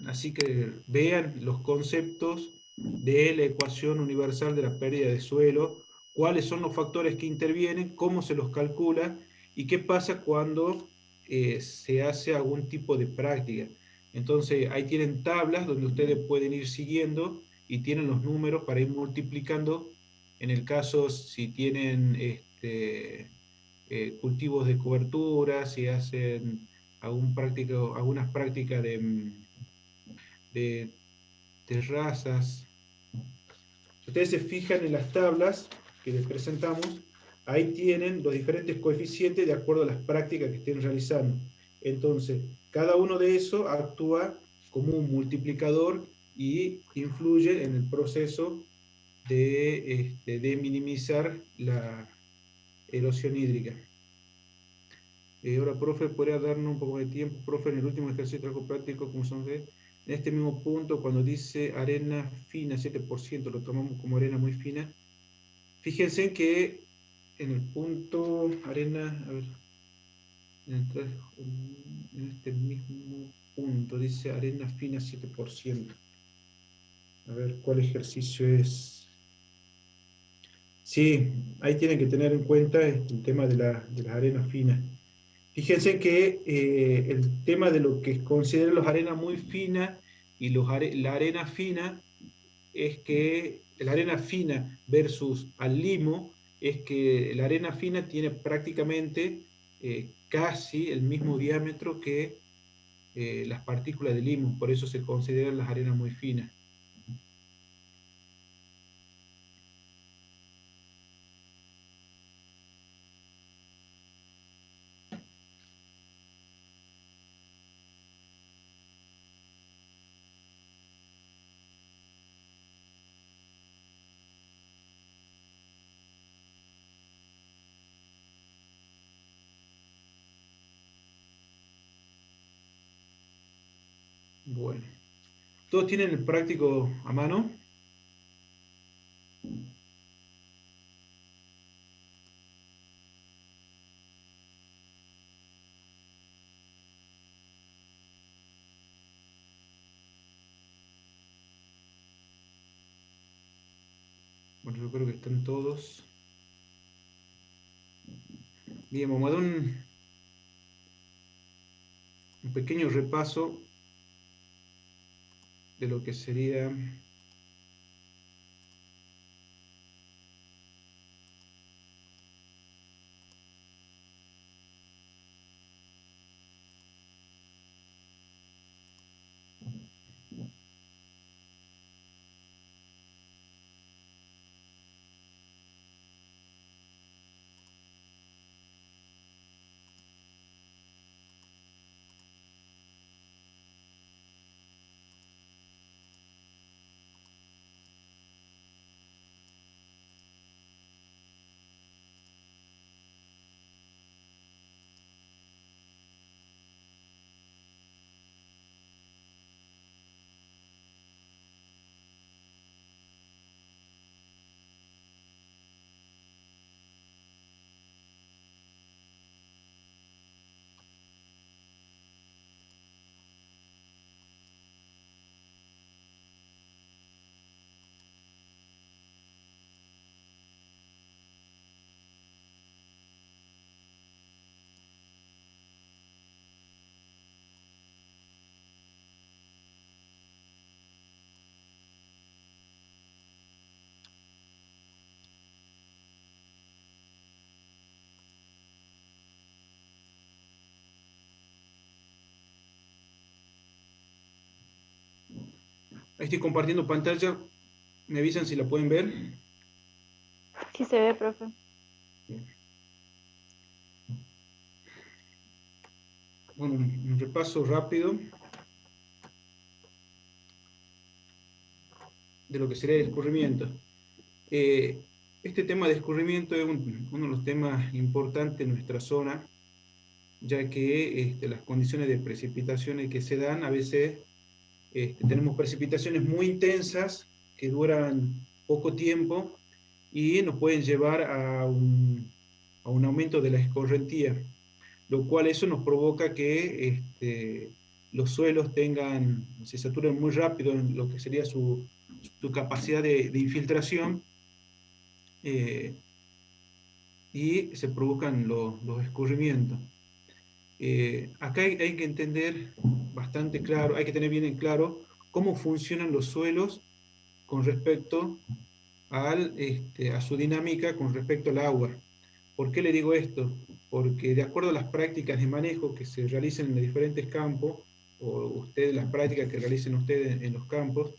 Así que vean los conceptos de la ecuación universal de la pérdida de suelo, cuáles son los factores que intervienen, cómo se los calcula y qué pasa cuando se hace algún tipo de práctica. Entonces ahí tienen tablas donde ustedes pueden ir siguiendo y tienen los números para ir multiplicando. En el caso si tienen cultivos de cobertura, si hacen algunas prácticas de terrazas. Si ustedes se fijan en las tablas que les presentamos, ahí tienen los diferentes coeficientes de acuerdo a las prácticas que estén realizando. Entonces, cada uno de esos actúa como un multiplicador y influye en el proceso de minimizar la erosión hídrica. Ahora, profe, ¿podría darnos un poco de tiempo? Profe, en el último ejercicio de trabajo práctico, como son en este mismo punto, cuando dice arena fina, 7%, lo tomamos como arena muy fina. Fíjense que en el punto arena, a ver, en este mismo punto dice arena fina 7%. A ver, ¿cuál ejercicio es? Sí, ahí tienen que tener en cuenta el tema de las arenas finas. Fíjense que el tema de lo que consideran las arenas muy finas y la arena fina es que la arena fina versus al limo es que la arena fina tiene prácticamente casi el mismo diámetro que las partículas de limo, por eso se consideran las arenas muy finas. Bueno, ¿todos tienen el práctico a mano? Bueno, yo creo que están todos. Bien, vamos a dar un pequeño repaso de lo que sería ahí estoy compartiendo pantalla. ¿Me avisan si la pueden ver? Sí se ve, profe. Bueno, un repaso rápido de lo que sería el escurrimiento. Este tema de escurrimiento es uno de los temas importantes en nuestra zona, ya que las condiciones de precipitaciones que se dan, a veces tenemos precipitaciones muy intensas que duran poco tiempo y nos pueden llevar a un aumento de la escorrentía, lo cual eso nos provoca que los suelos se saturen muy rápido en lo que sería su capacidad de infiltración, y se provocan los escurrimientos. Acá hay que entender bastante claro, hay que tener bien en claro cómo funcionan los suelos con respecto a su dinámica con respecto al agua. ¿Por qué le digo esto? Porque de acuerdo a las prácticas de manejo que se realicen en los diferentes campos, o las prácticas que realicen ustedes en los campos,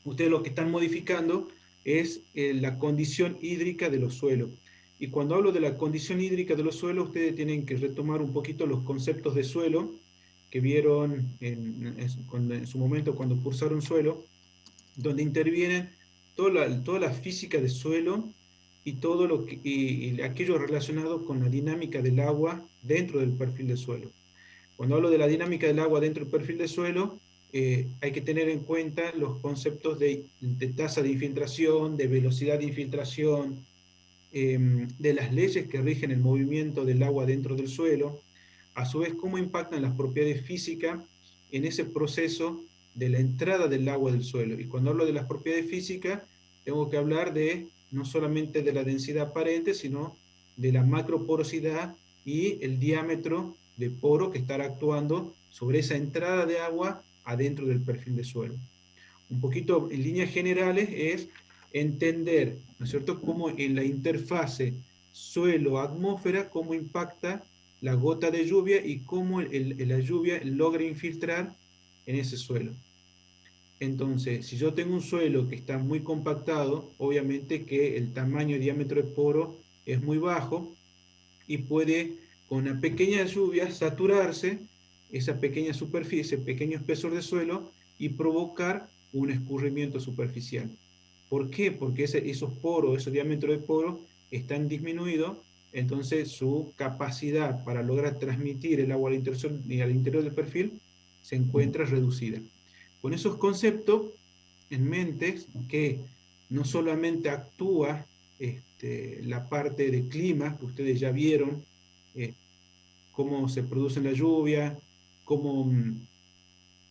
ustedes lo que están modificando es la condición hídrica de los suelos. Y cuando hablo de la condición hídrica de los suelos, ustedes tienen que retomar un poquito los conceptos de suelo que vieron en su momento cuando cursaron suelo, donde intervienen toda la física del suelo y todo y aquello relacionado con la dinámica del agua dentro del perfil del suelo. Cuando hablo de la dinámica del agua dentro del perfil del suelo, hay que tener en cuenta los conceptos de tasa de infiltración, de velocidad de infiltración, de las leyes que rigen el movimiento del agua dentro del suelo, a su vez cómo impactan las propiedades físicas en ese proceso de la entrada del agua del suelo. Y cuando hablo de las propiedades físicas, tengo que hablar no solamente de la densidad aparente, sino de la macroporosidad y el diámetro de poro que estará actuando sobre esa entrada de agua adentro del perfil de suelo. Un poquito en líneas generales es entender, ¿no es cierto?, cómo en la interfase suelo-atmósfera, cómo impacta la gota de lluvia y cómo la lluvia logra infiltrar en ese suelo. Entonces, si yo tengo un suelo que está muy compactado, obviamente que el tamaño y diámetro de poro es muy bajo y puede, con una pequeña lluvia, saturarse esa pequeña superficie, pequeño espesor de suelo y provocar un escurrimiento superficial. ¿Por qué? Porque esos poros, esos diámetros de poro están disminuidos, entonces su capacidad para lograr transmitir el agua al interior del perfil se encuentra reducida. Con esos conceptos en mente, que no solamente actúa la parte de clima, que ustedes ya vieron, cómo se produce la lluvia, cómo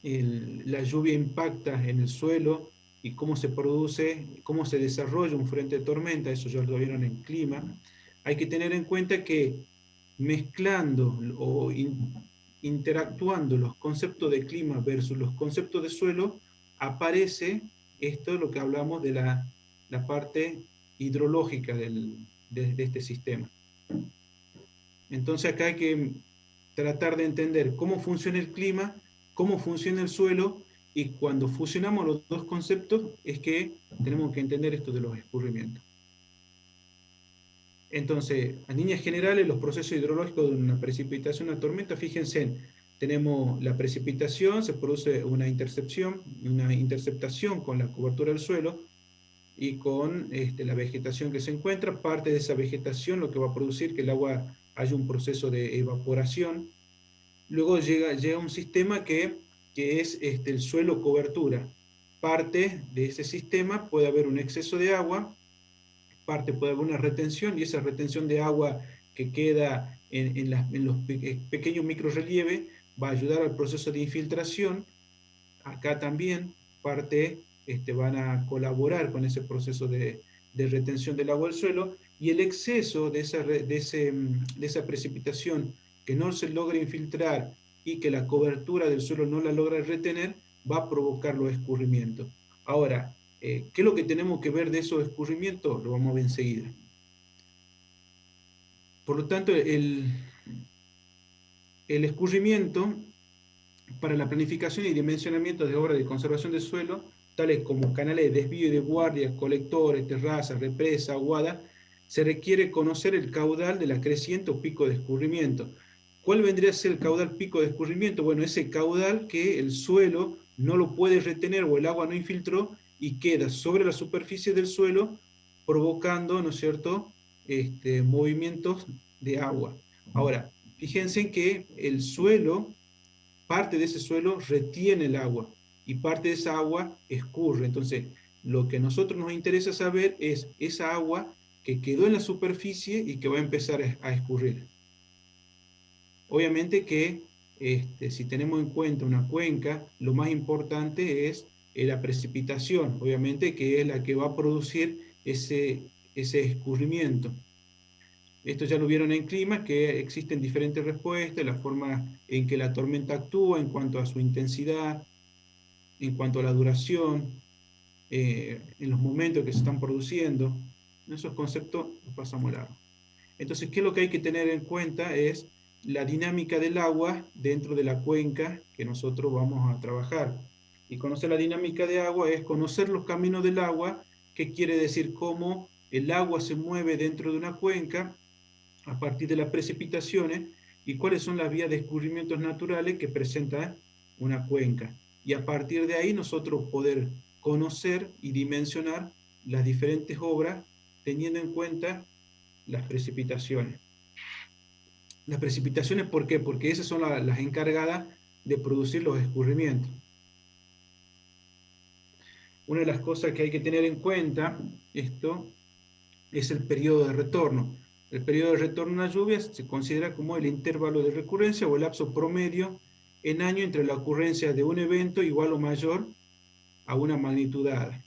la lluvia impacta en el suelo y cómo se produce, cómo se desarrolla un frente de tormenta, eso ya lo vieron en clima. Hay que tener en cuenta que mezclando o interactuando los conceptos de clima versus los conceptos de suelo, aparece esto, lo que hablamos de la parte hidrológica de este sistema. Entonces acá hay que tratar de entender cómo funciona el clima, cómo funciona el suelo, y cuando fusionamos los dos conceptos es que tenemos que entender esto de los escurrimientos. Entonces, en líneas generales, los procesos hidrológicos de una precipitación, una tormenta, fíjense, tenemos la precipitación, se produce una interceptación con la cobertura del suelo y con la vegetación que se encuentra. Parte de esa vegetación lo que va a producir que el agua haya un proceso de evaporación. Luego llega un sistema que es el suelo cobertura. Parte de ese sistema puede haber un exceso de agua, parte puede haber una retención, y esa retención de agua que queda en los pequeños microrelieves va a ayudar al proceso de infiltración. Acá también parte van a colaborar con ese proceso de retención del agua al suelo, y el exceso de esa precipitación que no se logra infiltrar y que la cobertura del suelo no la logra retener, va a provocar los escurrimientos. Ahora, ¿qué es lo que tenemos que ver de esos escurrimientos? Lo vamos a ver enseguida. Por lo tanto, el escurrimiento para la planificación y dimensionamiento de obras de conservación del suelo, tales como canales de desvío y de guardia, colectores, terrazas, represas, aguadas, se requiere conocer el caudal de la creciente o pico de escurrimiento. ¿Cuál vendría a ser el caudal pico de escurrimiento? Bueno, ese caudal que el suelo no lo puede retener o el agua no infiltró y queda sobre la superficie del suelo, provocando, ¿no es cierto?, movimientos de agua. Ahora, fíjense que el suelo, parte de ese suelo retiene el agua y parte de esa agua escurre. Entonces, lo que a nosotros nos interesa saber es esa agua que quedó en la superficie y que va a empezar a escurrir. Obviamente que si tenemos en cuenta una cuenca, lo más importante es la precipitación, obviamente, que es la que va a producir ese escurrimiento. Esto ya lo vieron en clima, que existen diferentes respuestas, la forma en que la tormenta actúa en cuanto a su intensidad, en cuanto a la duración, en los momentos que se están produciendo. Esos conceptos los pasamos largo. Entonces, ¿qué es lo que hay que tener en cuenta? Es la dinámica del agua dentro de la cuenca que nosotros vamos a trabajar. Y conocer la dinámica de agua es conocer los caminos del agua, que quiere decir cómo el agua se mueve dentro de una cuenca a partir de las precipitaciones y cuáles son las vías de escurrimientos naturales que presenta una cuenca. Y a partir de ahí nosotros poder conocer y dimensionar las diferentes obras teniendo en cuenta las precipitaciones. Las precipitaciones, ¿por qué? Porque esas son las encargadas de producir los escurrimientos. Una de las cosas que hay que tener en cuenta, esto, es el periodo de retorno. El periodo de retorno a una lluvia se considera como el intervalo de recurrencia o el lapso promedio en año entre la ocurrencia de un evento igual o mayor a una magnitud dada.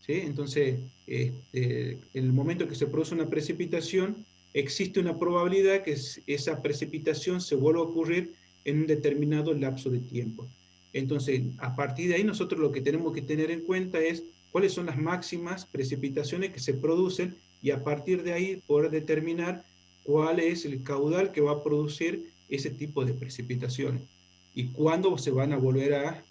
¿Sí? Entonces, en el momento que se produce una precipitación, existe una probabilidad que esa precipitación se vuelva a ocurrir en un determinado lapso de tiempo. Entonces, a partir de ahí nosotros lo que tenemos que tener en cuenta es cuáles son las máximas precipitaciones que se producen y a partir de ahí poder determinar cuál es el caudal que va a producir ese tipo de precipitaciones y cuándo se van a volver a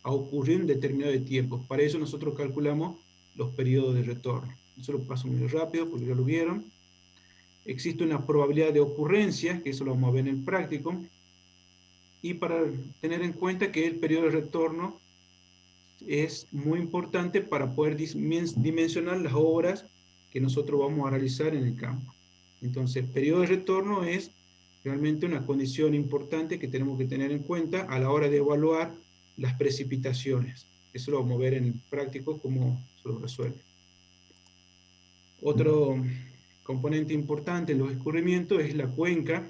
ocurrir en determinado tiempo. Para eso nosotros calculamos los periodos de retorno. Eso lo paso muy rápido porque ya lo vieron. Existe una probabilidad de ocurrencia, que eso lo vamos a ver en el práctico, y para tener en cuenta que el periodo de retorno es muy importante para poder dimensionar las obras que nosotros vamos a realizar en el campo. Entonces, periodo de retorno es realmente una condición importante que tenemos que tener en cuenta a la hora de evaluar las precipitaciones. Eso lo vamos a ver en el práctico cómo se lo resuelve. Otro componente importante en los escurrimientos es la cuenca.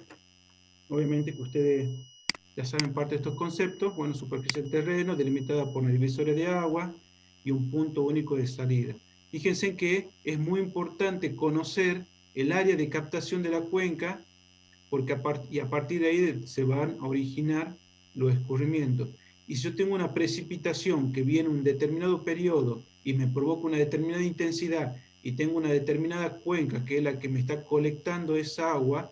Obviamente que ustedes ya saben parte de estos conceptos. Bueno, superficie del terreno delimitada por una divisoria de agua y un punto único de salida. Fíjense que es muy importante conocer el área de captación de la cuenca porque a partir de ahí se van a originar los escurrimientos. Y si yo tengo una precipitación que viene en un determinado periodo y me provoca una determinada intensidad y tengo una determinada cuenca que es la que me está colectando esa agua,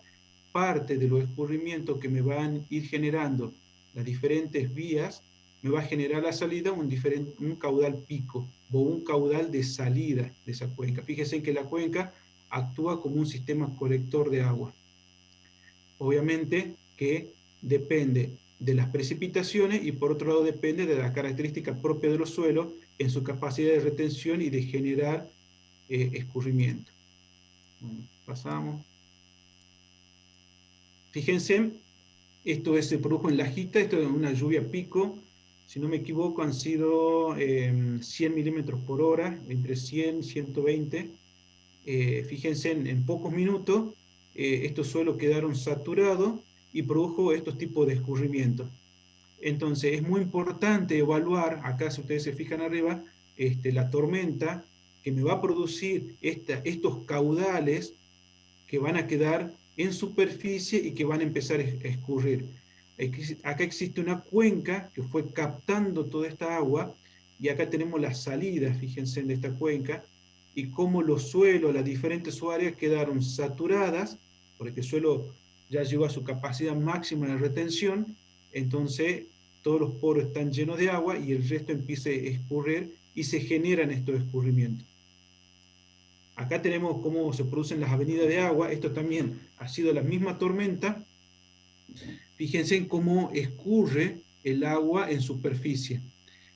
parte de los escurrimientos que me van a ir generando las diferentes vías, me va a generar la salida un caudal pico o un caudal de salida de esa cuenca. Fíjense que la cuenca actúa como un sistema colector de agua. Obviamente que depende de las precipitaciones y por otro lado depende de las características propias de los suelos en su capacidad de retención y de generar escurrimiento. Bueno, pasamos. Fíjense, esto se produjo en Lajita, esto es una lluvia pico, si no me equivoco han sido 100 milímetros por hora, entre 100 y 120. Fíjense, en pocos minutos estos suelos quedaron saturados y produjo estos tipos de escurrimientos. Entonces es muy importante evaluar, acá si ustedes se fijan arriba, la tormenta que me va a producir estos caudales que van a quedar en superficie y que van a empezar a escurrir. Acá existe una cuenca que fue captando toda esta agua y acá tenemos las salidas, fíjense, en esta cuenca y cómo los suelos, las diferentes áreas quedaron saturadas porque el suelo ya llegó a su capacidad máxima de retención, entonces todos los poros están llenos de agua y el resto empieza a escurrir y se generan estos escurrimientos. Acá tenemos cómo se producen las avenidas de agua, esto también ha sido la misma tormenta. Fíjense en cómo escurre el agua en superficie.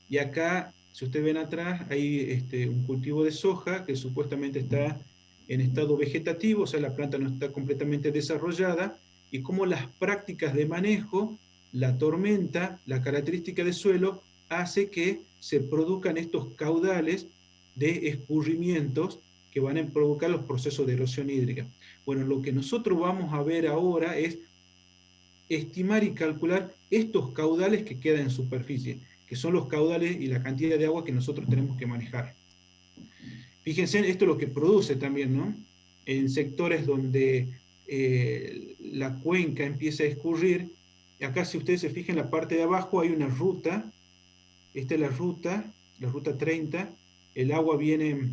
Y acá, si ustedes ven atrás, hay un cultivo de soja que supuestamente está en estado vegetativo, o sea, la planta no está completamente desarrollada, y cómo las prácticas de manejo, la tormenta, la característica del suelo, hace que se produzcan estos caudales de escurrimientos que van a provocar los procesos de erosión hídrica. Bueno, lo que nosotros vamos a ver ahora es estimar y calcular estos caudales que quedan en superficie, que son los caudales y la cantidad de agua que nosotros tenemos que manejar. Fíjense, esto es lo que produce también, ¿no? En sectores donde la cuenca empieza a escurrir, acá si ustedes se fijan en la parte de abajo hay una ruta, esta es la ruta 30, el agua viene,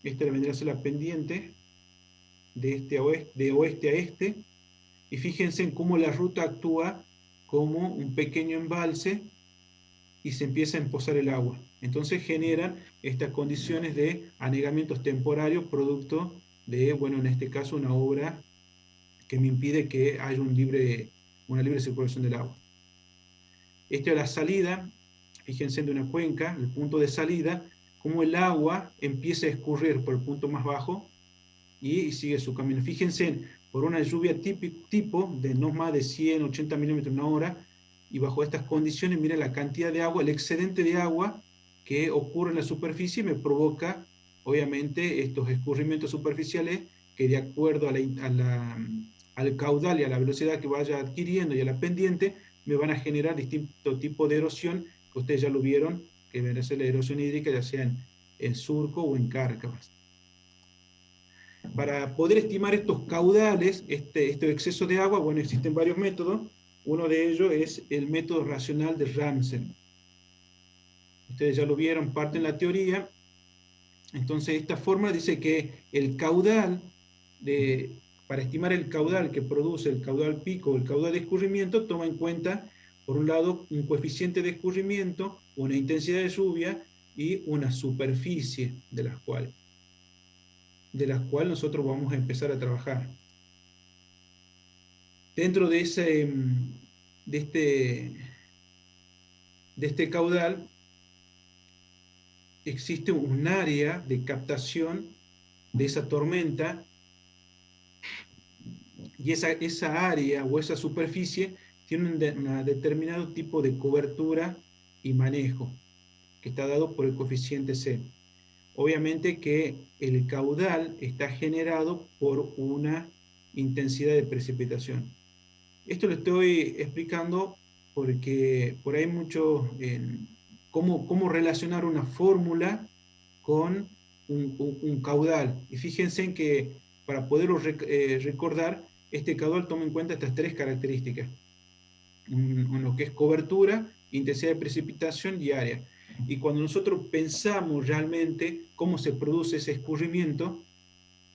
esta vendría a ser la pendiente, de oeste a este, y fíjense en cómo la ruta actúa como un pequeño embalse y se empieza a empozar el agua. Entonces generan estas condiciones de anegamientos temporarios producto de, bueno, en este caso una obra que me impide que haya una libre circulación del agua. Esta es la salida, fíjense de una cuenca, el punto de salida, cómo el agua empieza a escurrir por el punto más bajo y sigue su camino. Fíjense, por una lluvia tipo de no más de 100, 80 milímetros en una hora, y bajo estas condiciones, miren la cantidad de agua, el excedente de agua que ocurre en la superficie me provoca, obviamente, estos escurrimientos superficiales que de acuerdo al caudal y a la velocidad que vaya adquiriendo y a la pendiente, me van a generar distintos tipos de erosión, que ustedes ya lo vieron, que viene a ser la erosión hídrica, ya sea en surco o en cárcavas. Para poder estimar estos caudales, este exceso de agua, bueno, existen varios métodos. Uno de ellos es el método racional de Ramsden. Ustedes ya lo vieron, parte en la teoría. Entonces, esta fórmula dice que el caudal, para estimar el caudal que produce el caudal pico o el caudal de escurrimiento, toma en cuenta, por un lado, un coeficiente de escurrimiento, una intensidad de lluvia y una superficie de las cuales nosotros vamos a empezar a trabajar. Dentro de este caudal existe un área de captación de esa tormenta y esa área o esa superficie tiene un determinado tipo de cobertura y manejo que está dado por el coeficiente C. Obviamente que el caudal está generado por una intensidad de precipitación. Esto lo estoy explicando porque por ahí mucho cómo relacionar una fórmula con un caudal. Y fíjense en que para poderlo recordar, este caudal toma en cuenta estas tres características. Lo que es cobertura, intensidad de precipitación y área. Y cuando nosotros pensamos realmente cómo se produce ese escurrimiento,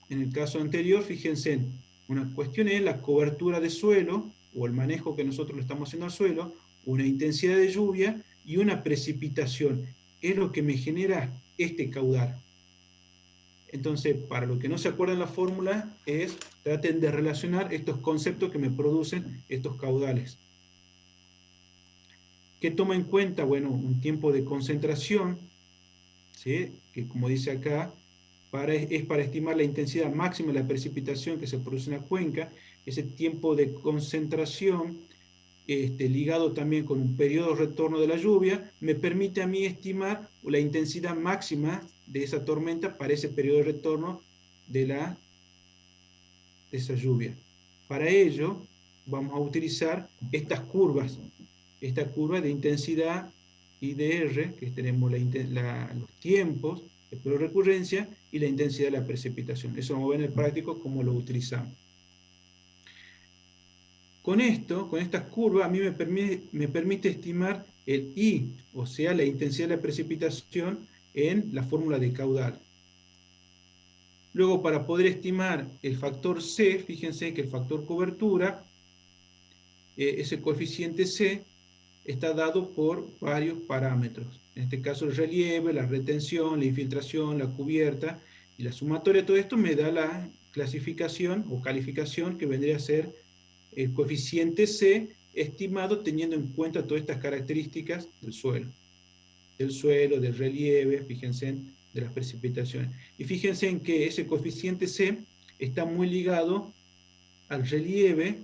en el caso anterior, fíjense, una cuestión es la cobertura de suelo, o el manejo que nosotros le estamos haciendo al suelo, una intensidad de lluvia y una precipitación. Es lo que me genera este caudal. Entonces, para los que no se acuerdan la fórmula, traten de relacionar estos conceptos que me producen estos caudales. ¿Qué toma en cuenta? Bueno, un tiempo de concentración, ¿sí? Que como dice acá, es para estimar la intensidad máxima de la precipitación que se produce en la cuenca. Ese tiempo de concentración, ligado también con un periodo de retorno de la lluvia, me permite a mí estimar la intensidad máxima de esa tormenta para ese periodo de retorno de esa lluvia. Para ello, vamos a utilizar estas curvas, esta curva de intensidad y de R, que tenemos los tiempos, el periodo de recurrencia y la intensidad de la precipitación. Eso vamos a ver en el práctico cómo lo utilizamos. Con estas curvas, a mí me permite estimar el I, o sea, la intensidad de la precipitación en la fórmula de caudal. Luego, para poder estimar el factor C, fíjense que el factor cobertura, ese coeficiente C, está dado por varios parámetros. En este caso, el relieve, la retención, la infiltración, la cubierta, y la sumatoria de todo esto me da la clasificación o calificación que vendría a ser el coeficiente C estimado teniendo en cuenta todas estas características del suelo, del relieve, fíjense, de las precipitaciones. Y fíjense en que ese coeficiente C está muy ligado al relieve,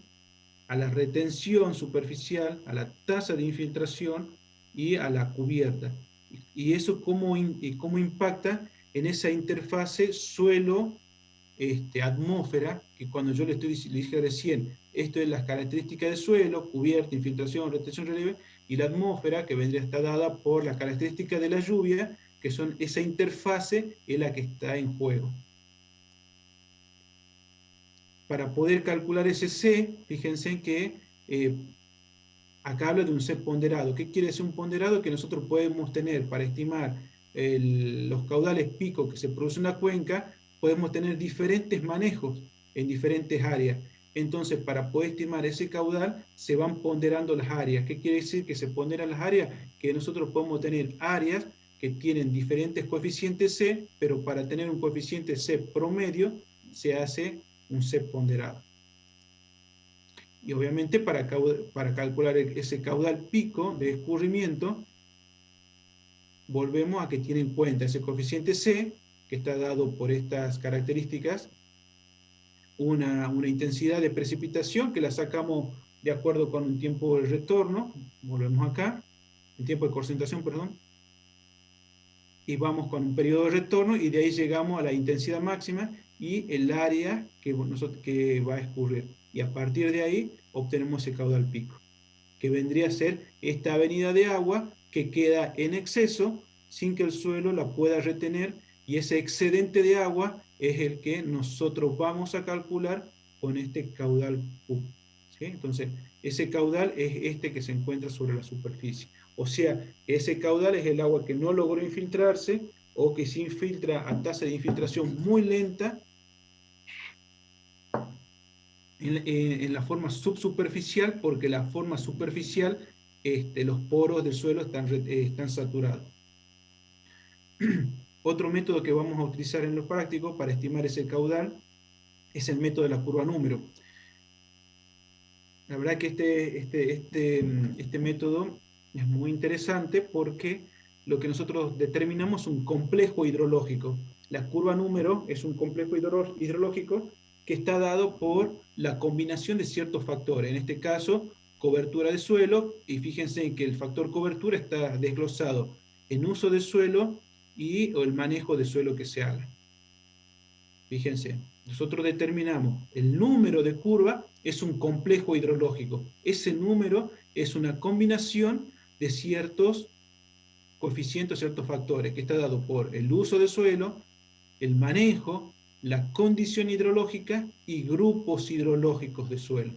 a la retención superficial, a la tasa de infiltración y a la cubierta. Y eso cómo impacta en esa interfase suelo atmósfera, que cuando yo le dije recién, esto es las características del suelo, cubierta, infiltración, retención, relieve, y la atmósfera, que vendría a estar dada por las características de la lluvia, que son esa interfase, es la que está en juego. Para poder calcular ese C, fíjense que acá habla de un C ponderado. ¿Qué quiere decir un ponderado? Que nosotros podemos tener para estimar los caudales pico que se produce en la cuenca, podemos tener diferentes manejos en diferentes áreas. Entonces, para poder estimar ese caudal, se van ponderando las áreas. ¿Qué quiere decir que se ponderan las áreas? Que nosotros podemos tener áreas que tienen diferentes coeficientes C, pero para tener un coeficiente C promedio, se hace un C ponderado. Y obviamente para calcular ese caudal pico de escurrimiento, volvemos a que tiene en cuenta ese coeficiente C, que está dado por estas características, una intensidad de precipitación que la sacamos de acuerdo con un tiempo de retorno, volvemos acá, el tiempo de concentración, perdón, y vamos con un periodo de retorno, y de ahí llegamos a la intensidad máxima y el área que va a escurrir. Y a partir de ahí obtenemos ese caudal pico, que vendría a ser esta avenida de agua que queda en exceso sin que el suelo la pueda retener, y ese excedente de agua es el que nosotros vamos a calcular con este caudal Q. ¿Sí? Entonces, ese caudal es este que se encuentra sobre la superficie. O sea, ese caudal es el agua que no logró infiltrarse o que se infiltra a tasa de infiltración muy lenta en la forma subsuperficial, porque la forma superficial, los poros del suelo están saturados. Otro método que vamos a utilizar en lo práctico para estimar ese caudal es el método de la curva número. La verdad que este método es muy interesante porque lo que nosotros determinamos es un complejo hidrológico. La curva número es un complejo hidrológico que está dado por la combinación de ciertos factores. En este caso, cobertura de suelo, y fíjense que el factor cobertura está desglosado en uso de suelo o el manejo de suelo que se haga. Fíjense, nosotros determinamos el número de curva, es un complejo hidrológico. Ese número es una combinación de ciertos coeficientes, ciertos factores, que está dado por el uso de suelo, el manejo, la condición hidrológica y grupos hidrológicos de suelo.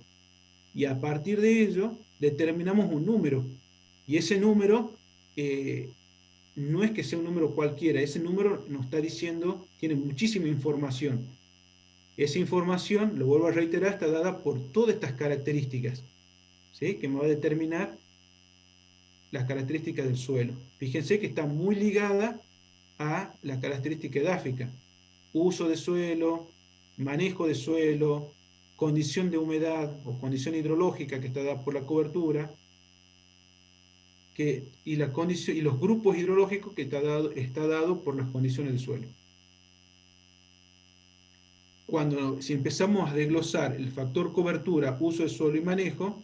Y a partir de ello determinamos un número. Y ese número no es que sea un número cualquiera, ese número nos está diciendo, tiene muchísima información. Esa información, lo vuelvo a reiterar, está dada por todas estas características, ¿sí? Que me va a determinar las características del suelo. Fíjense que está muy ligada a las características edáficas. Uso de suelo, manejo de suelo, condición de humedad o condición hidrológica que está dada por la cobertura, y los grupos hidrológicos que está dado por las condiciones del suelo. Si empezamos a desglosar el factor cobertura, uso de suelo y manejo,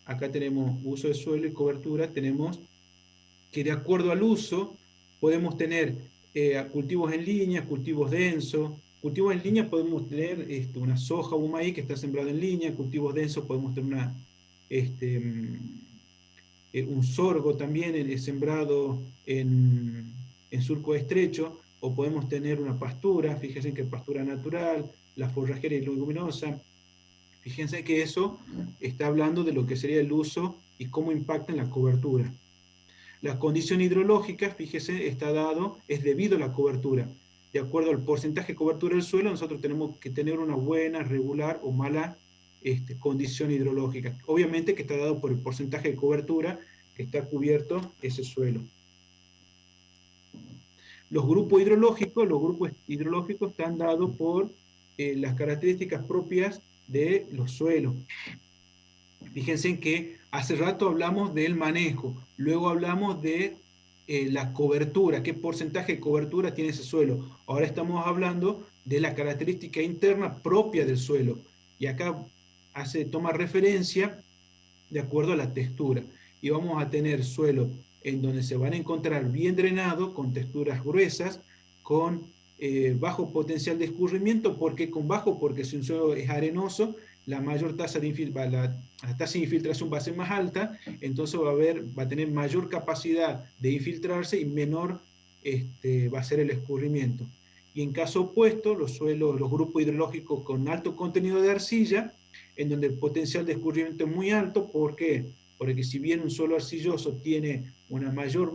acá tenemos uso de suelo y cobertura, tenemos que de acuerdo al uso podemos tener cultivos en línea, cultivos densos. Cultivos en línea podemos tener una soja o un maíz que está sembrado en línea. Cultivos densos podemos tener un sorgo también sembrado en surco estrecho, o podemos tener una pastura. Fíjense que pastura natural, la forrajera y leguminosa. Fíjense que eso está hablando de lo que sería el uso y cómo impacta en la cobertura. La condición hidrológica, fíjese, es debido a la cobertura. De acuerdo al porcentaje de cobertura del suelo, nosotros tenemos que tener una buena, regular o mala condición hidrológica. Obviamente que está dado por el porcentaje de cobertura que está cubierto ese suelo. Los grupos hidrológicos están dados por las características propias de los suelos. Fíjense que hace rato hablamos del manejo, luego hablamos de la cobertura, qué porcentaje de cobertura tiene ese suelo. Ahora estamos hablando de la característica interna propia del suelo. Y acá toma referencia de acuerdo a la textura. Y vamos a tener suelo en donde se van a encontrar bien drenados, con texturas gruesas, con bajo potencial de escurrimiento. ¿Por qué con bajo? Porque si un suelo es arenoso, la mayor tasa de infiltración va a ser más alta, entonces va a tener mayor capacidad de infiltrarse y menor va a ser el escurrimiento. Y en caso opuesto, los grupos hidrológicos con alto contenido de arcilla, en donde el potencial de escurrimiento es muy alto. ¿Por qué? Porque si bien un suelo arcilloso tiene una mayor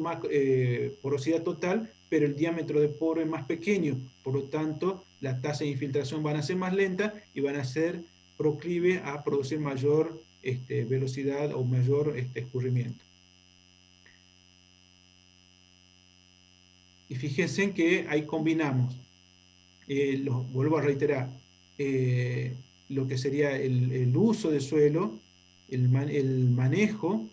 porosidad total, pero el diámetro de poro es más pequeño, por lo tanto, las tasas de infiltración van a ser más lentas y van a ser proclive a producir mayor velocidad o mayor escurrimiento. Y fíjense que ahí combinamos, vuelvo a reiterar, lo que sería el uso del suelo, el manejo,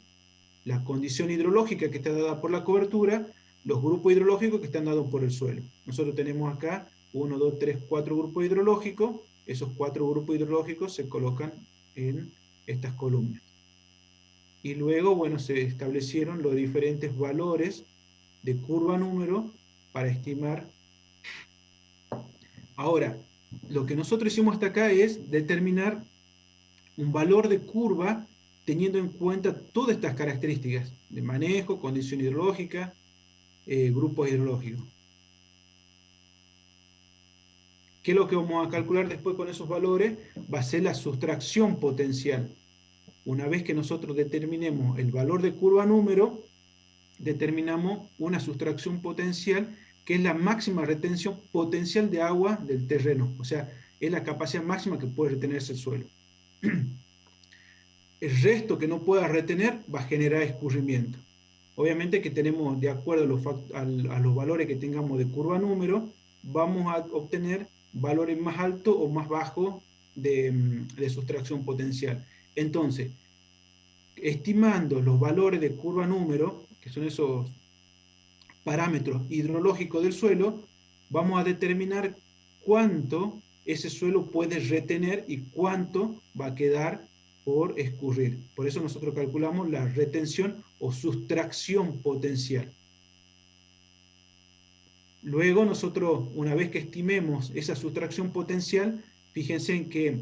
la condición hidrológica que está dada por la cobertura, los grupos hidrológicos que están dados por el suelo. Nosotros tenemos acá 1, 2, 3, 4 grupos hidrológicos. Esos 4 grupos hidrológicos se colocan en estas columnas. Y luego, bueno, se establecieron los diferentes valores de curva número para estimar. Ahora, lo que nosotros hicimos hasta acá es determinar un valor de curva teniendo en cuenta todas estas características de manejo, condición hidrológica, grupos hidrológicos. ¿Qué es lo que vamos a calcular después con esos valores? Va a ser la sustracción potencial. Una vez que nosotros determinemos el valor de curva número, determinamos una sustracción potencial que es la máxima retención potencial de agua del terreno. O sea, es la capacidad máxima que puede retenerse el suelo. El resto que no pueda retener va a generar escurrimiento. Obviamente que tenemos, de acuerdo a los valores que tengamos de curva número, vamos a obtener valores más altos o más bajos de sustracción potencial. Entonces, estimando los valores de curva número, que son esos parámetros hidrológicos del suelo, vamos a determinar cuánto ese suelo puede retener y cuánto va a quedar por escurrir. Por eso nosotros calculamos la retención o sustracción potencial. Luego nosotros, una vez que estimemos esa sustracción potencial, fíjense en que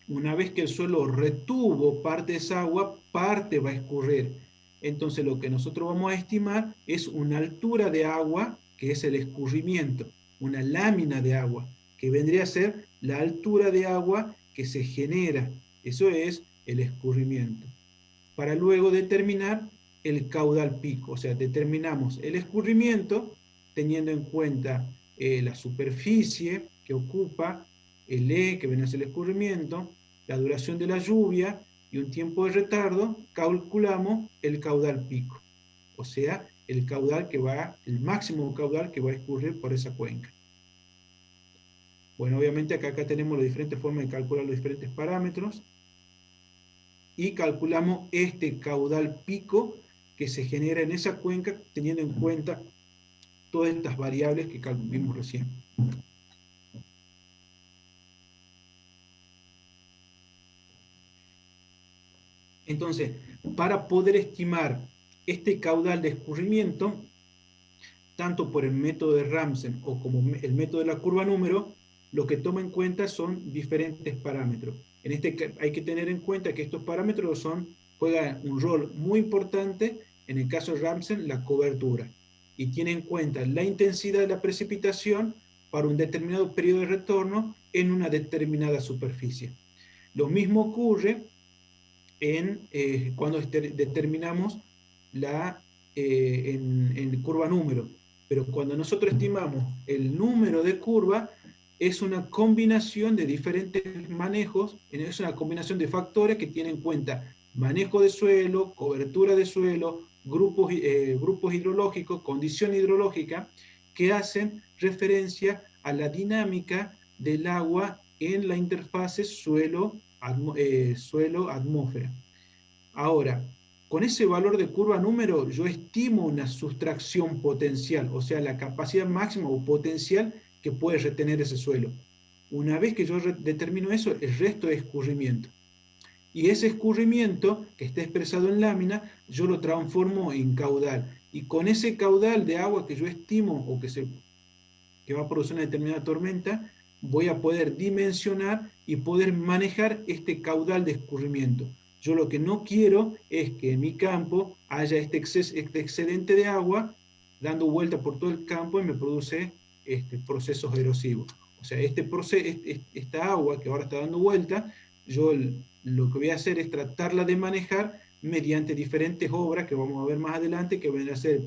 una vez que el suelo retuvo parte de esa agua, parte va a escurrir. Entonces lo que nosotros vamos a estimar es una altura de agua, que es el escurrimiento, una lámina de agua, que vendría a ser la altura de agua que se genera. Eso es el escurrimiento. Para luego determinar el caudal pico, o sea, determinamos el escurrimiento teniendo en cuenta la superficie que ocupa, el E, que viene a ser el escurrimiento, la duración de la lluvia y un tiempo de retardo, calculamos el caudal pico, o sea, el máximo caudal que va a escurrir por esa cuenca. Bueno, obviamente acá tenemos las diferentes formas de calcular los diferentes parámetros y calculamos este caudal pico que se genera en esa cuenca teniendo en cuenta todas estas variables que vimos recién. Entonces, para poder estimar este caudal de escurrimiento, tanto por el método de Ramsden o como el método de la curva número, lo que toma en cuenta son diferentes parámetros. Hay que tener en cuenta que estos parámetros juegan un rol muy importante, en el caso de Ramsden, la cobertura, y tiene en cuenta la intensidad de la precipitación para un determinado periodo de retorno en una determinada superficie. Lo mismo ocurre cuando determinamos en curva número, pero cuando nosotros estimamos el número de curva, es una combinación de diferentes manejos, es una combinación de factores que tienen en cuenta manejo de suelo, cobertura de suelo, grupos hidrológicos, condición hidrológica, que hacen referencia a la dinámica del agua en la interfase suelo-atmósfera. Ahora, con ese valor de curva número, yo estimo una sustracción potencial, o sea, la capacidad máxima o potencial que puede retener ese suelo. Una vez que yo determino eso, el resto es escurrimiento. Y ese escurrimiento, que está expresado en lámina, yo lo transformo en caudal. Y con ese caudal de agua que yo estimo, o que que va a producir una determinada tormenta, voy a poder dimensionar y poder manejar este caudal de escurrimiento. Yo lo que no quiero es que en mi campo haya este excedente de agua dando vuelta por todo el campo y me produce procesos erosivos. O sea, esta agua que ahora está dando vuelta, yo lo que voy a hacer es tratarla de manejar mediante diferentes obras que vamos a ver más adelante, que van a ser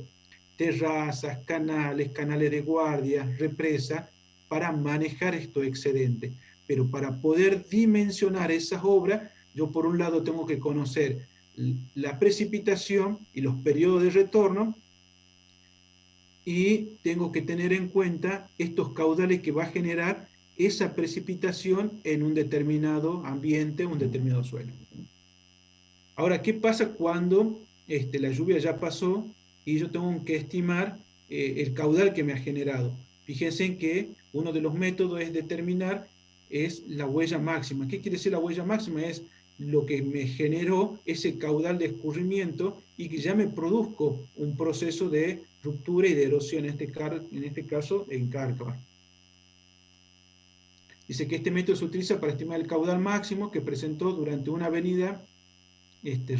terrazas, canales de guardia, represas, para manejar estos excedentes. Pero para poder dimensionar esas obras, yo por un lado tengo que conocer la precipitación y los periodos de retorno, y tengo que tener en cuenta estos caudales que va a generar esa precipitación en un determinado ambiente, un determinado suelo. Ahora, ¿qué pasa cuando la lluvia ya pasó y yo tengo que estimar el caudal que me ha generado? Fíjense en que uno de los métodos es determinar la huella máxima. ¿Qué quiere decir la huella máxima? Es lo que me generó ese caudal de escurrimiento y que ya me produzco un proceso de ruptura y de erosión, en este caso en Cárcava. Dice que este método se utiliza para estimar el caudal máximo que presentó durante una avenida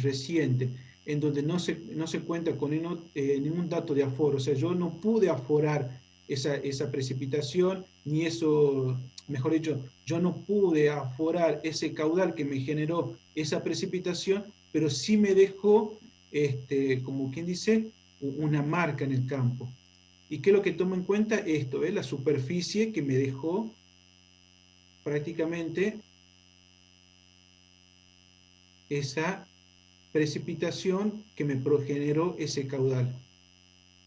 reciente, en donde no se cuenta con ningún dato de aforo. O sea, yo no pude aforar esa precipitación, ni eso, mejor dicho, yo no pude aforar ese caudal que me generó esa precipitación, pero sí me dejó, como quien dice, una marca en el campo. ¿Y qué es lo que tomo en cuenta? Esto es la superficie que me dejó prácticamente esa precipitación que me generó ese caudal.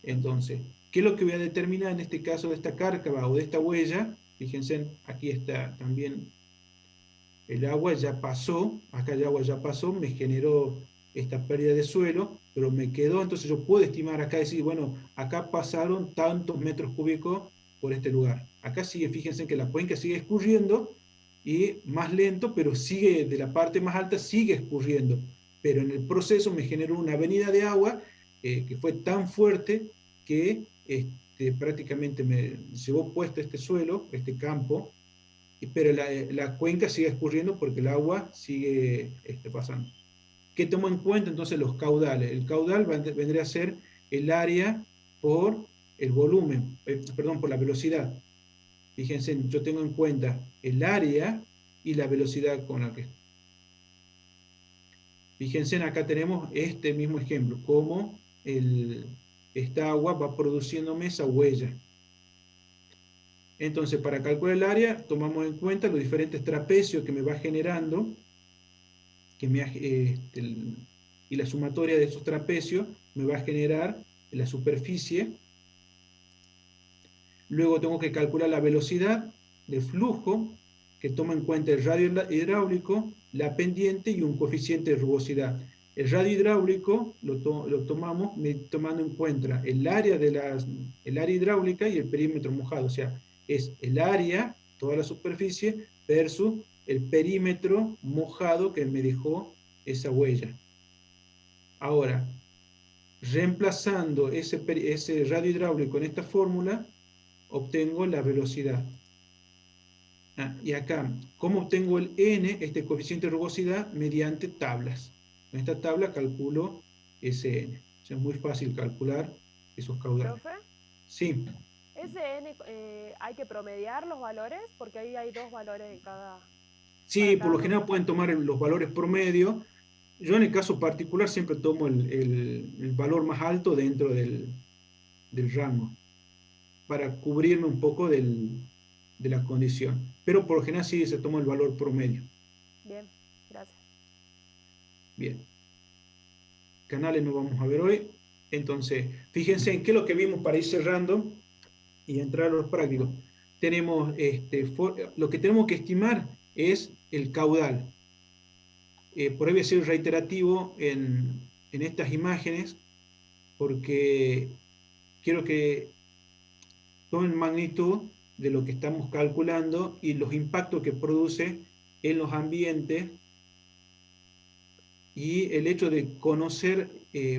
Entonces, ¿qué es lo que voy a determinar en este caso de esta cárcava o de esta huella? Fíjense, aquí está también el agua ya pasó, acá el agua ya pasó, me generó esta pérdida de suelo, pero me quedó, entonces yo puedo estimar acá, decir, bueno, acá pasaron tantos metros cúbicos por este lugar. Acá sigue, fíjense que la cuenca sigue escurriendo, y más lento, pero sigue, de la parte más alta sigue escurriendo. Pero en el proceso me generó una avenida de agua que fue tan fuerte que prácticamente me llevó puesto este suelo, este campo, pero la cuenca sigue escurriendo porque el agua sigue pasando. ¿Qué tomo en cuenta entonces los caudales? El caudal vendría a ser el área por el volumen, perdón, por la velocidad. Fíjense, yo tengo en cuenta el área y la velocidad con la que... Fíjense, acá tenemos este mismo ejemplo, cómo esta agua va produciéndome esa huella. Entonces, para calcular el área, tomamos en cuenta los diferentes trapecios que me va generando, y la sumatoria de esos trapecios me va a generar la superficie. Luego tengo que calcular la velocidad de flujo, que toma en cuenta el radio hidráulico, la pendiente y un coeficiente de rugosidad. El radio hidráulico lo tomamos tomando en cuenta el área hidráulica y el perímetro mojado. O sea, es el área, toda la superficie, versus el perímetro mojado que me dejó esa huella. Ahora, reemplazando ese radio hidráulico en esta fórmula, obtengo la velocidad. Y acá, ¿cómo obtengo el N, este coeficiente de rugosidad? Mediante tablas. En esta tabla calculo ese N. O sea, es muy fácil calcular esos caudales. ¿Profe? Sí. ¿Ese N hay que promediar los valores? Porque ahí hay dos valores en cada... Sí, por lo general pueden tomar los valores promedio. Yo en el caso particular siempre tomo el valor más alto dentro del rango, para cubrirme un poco de la condición. Pero por lo general sí se toma el valor promedio. Bien, gracias. Bien. Canales no vamos a ver hoy. Entonces, fíjense en qué es lo que vimos para ir cerrando y entrar a los prácticos. Tenemos, lo que tenemos que estimar es el caudal. Por ahí voy a ser reiterativo en estas imágenes, porque quiero que tomen magnitud de lo que estamos calculando y los impactos que produce en los ambientes, y el hecho de conocer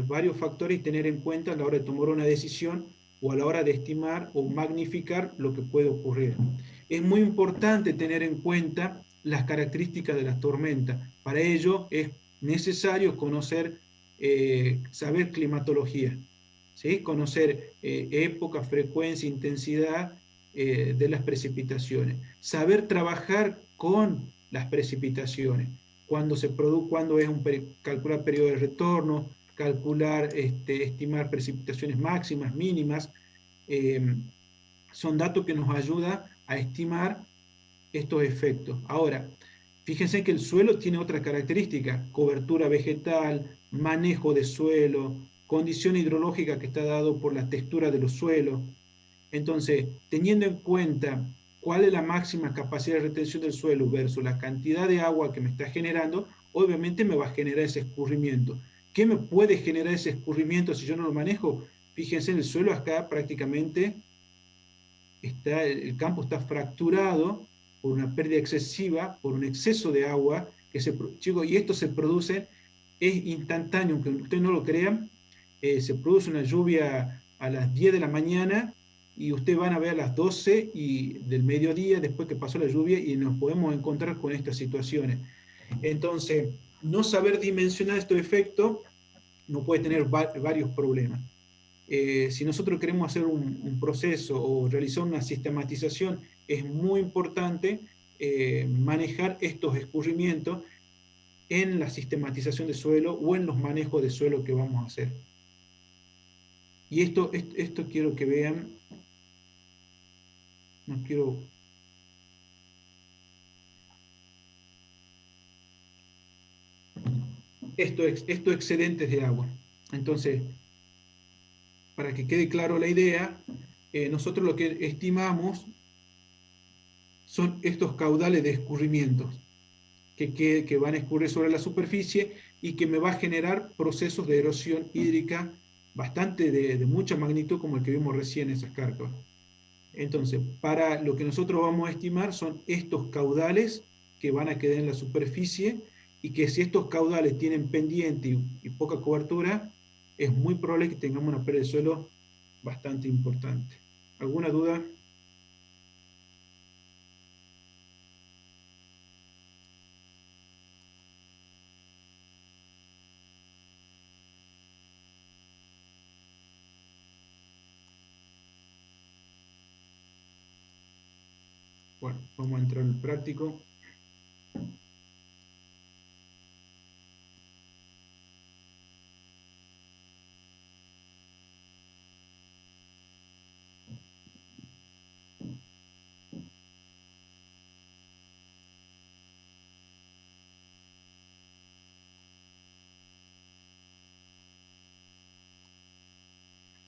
varios factores y tener en cuenta a la hora de tomar una decisión o a la hora de estimar o magnificar lo que puede ocurrir. Es muy importante tener en cuenta las características de las tormentas. Para ello es necesario conocer, saber climatología, ¿sí? Conocer época, frecuencia, intensidad de las precipitaciones. Saber trabajar con las precipitaciones. Cuando es calcular periodo de retorno, calcular, estimar precipitaciones máximas, mínimas, son datos que nos ayudan a estimar estos efectos. Ahora, fíjense que el suelo tiene otra característica: cobertura vegetal, manejo de suelo, condición hidrológica que está dado por la textura de los suelos. Entonces, teniendo en cuenta cuál es la máxima capacidad de retención del suelo versus la cantidad de agua que me está generando, obviamente me va a generar ese escurrimiento. ¿Qué me puede generar ese escurrimiento si yo no lo manejo? Fíjense, el suelo acá prácticamente el campo está fracturado por una pérdida excesiva, por un exceso de agua, chicos, y esto se produce, es instantáneo, aunque ustedes no lo crean, se produce una lluvia a las 10 de la mañana, y ustedes van a ver a las 12 del mediodía, después que pasó la lluvia, y nos podemos encontrar con estas situaciones. Entonces, no saber dimensionar estos efectos no puede tener varios problemas. Si nosotros queremos hacer un proceso o realizar una sistematización, es muy importante manejar estos escurrimientos en la sistematización de suelo o en los manejos de suelo que vamos a hacer. Y esto quiero que vean. No quiero... Estos excedentes de agua. Entonces, para que quede claro la idea, nosotros lo que estimamos son estos caudales de escurrimientos que van a escurrir sobre la superficie y que me va a generar procesos de erosión hídrica bastante de mucha magnitud, como el que vimos recién en esas cárcavas. Entonces, para lo que nosotros vamos a estimar son estos caudales que van a quedar en la superficie, y que si estos caudales tienen pendiente y poca cobertura, es muy probable que tengamos una pérdida de suelo bastante importante. ¿Alguna duda? Bueno, vamos a entrar en el práctico.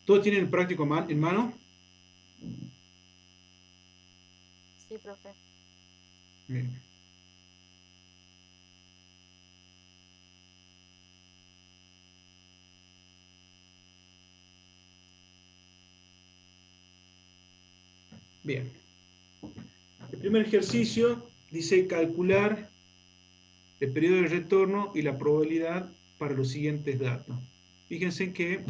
¿Todos tienen el práctico en mano? Sí, profe. Bien. Bien. El primer ejercicio dice calcular el periodo de retorno y la probabilidad para los siguientes datos. Fíjense que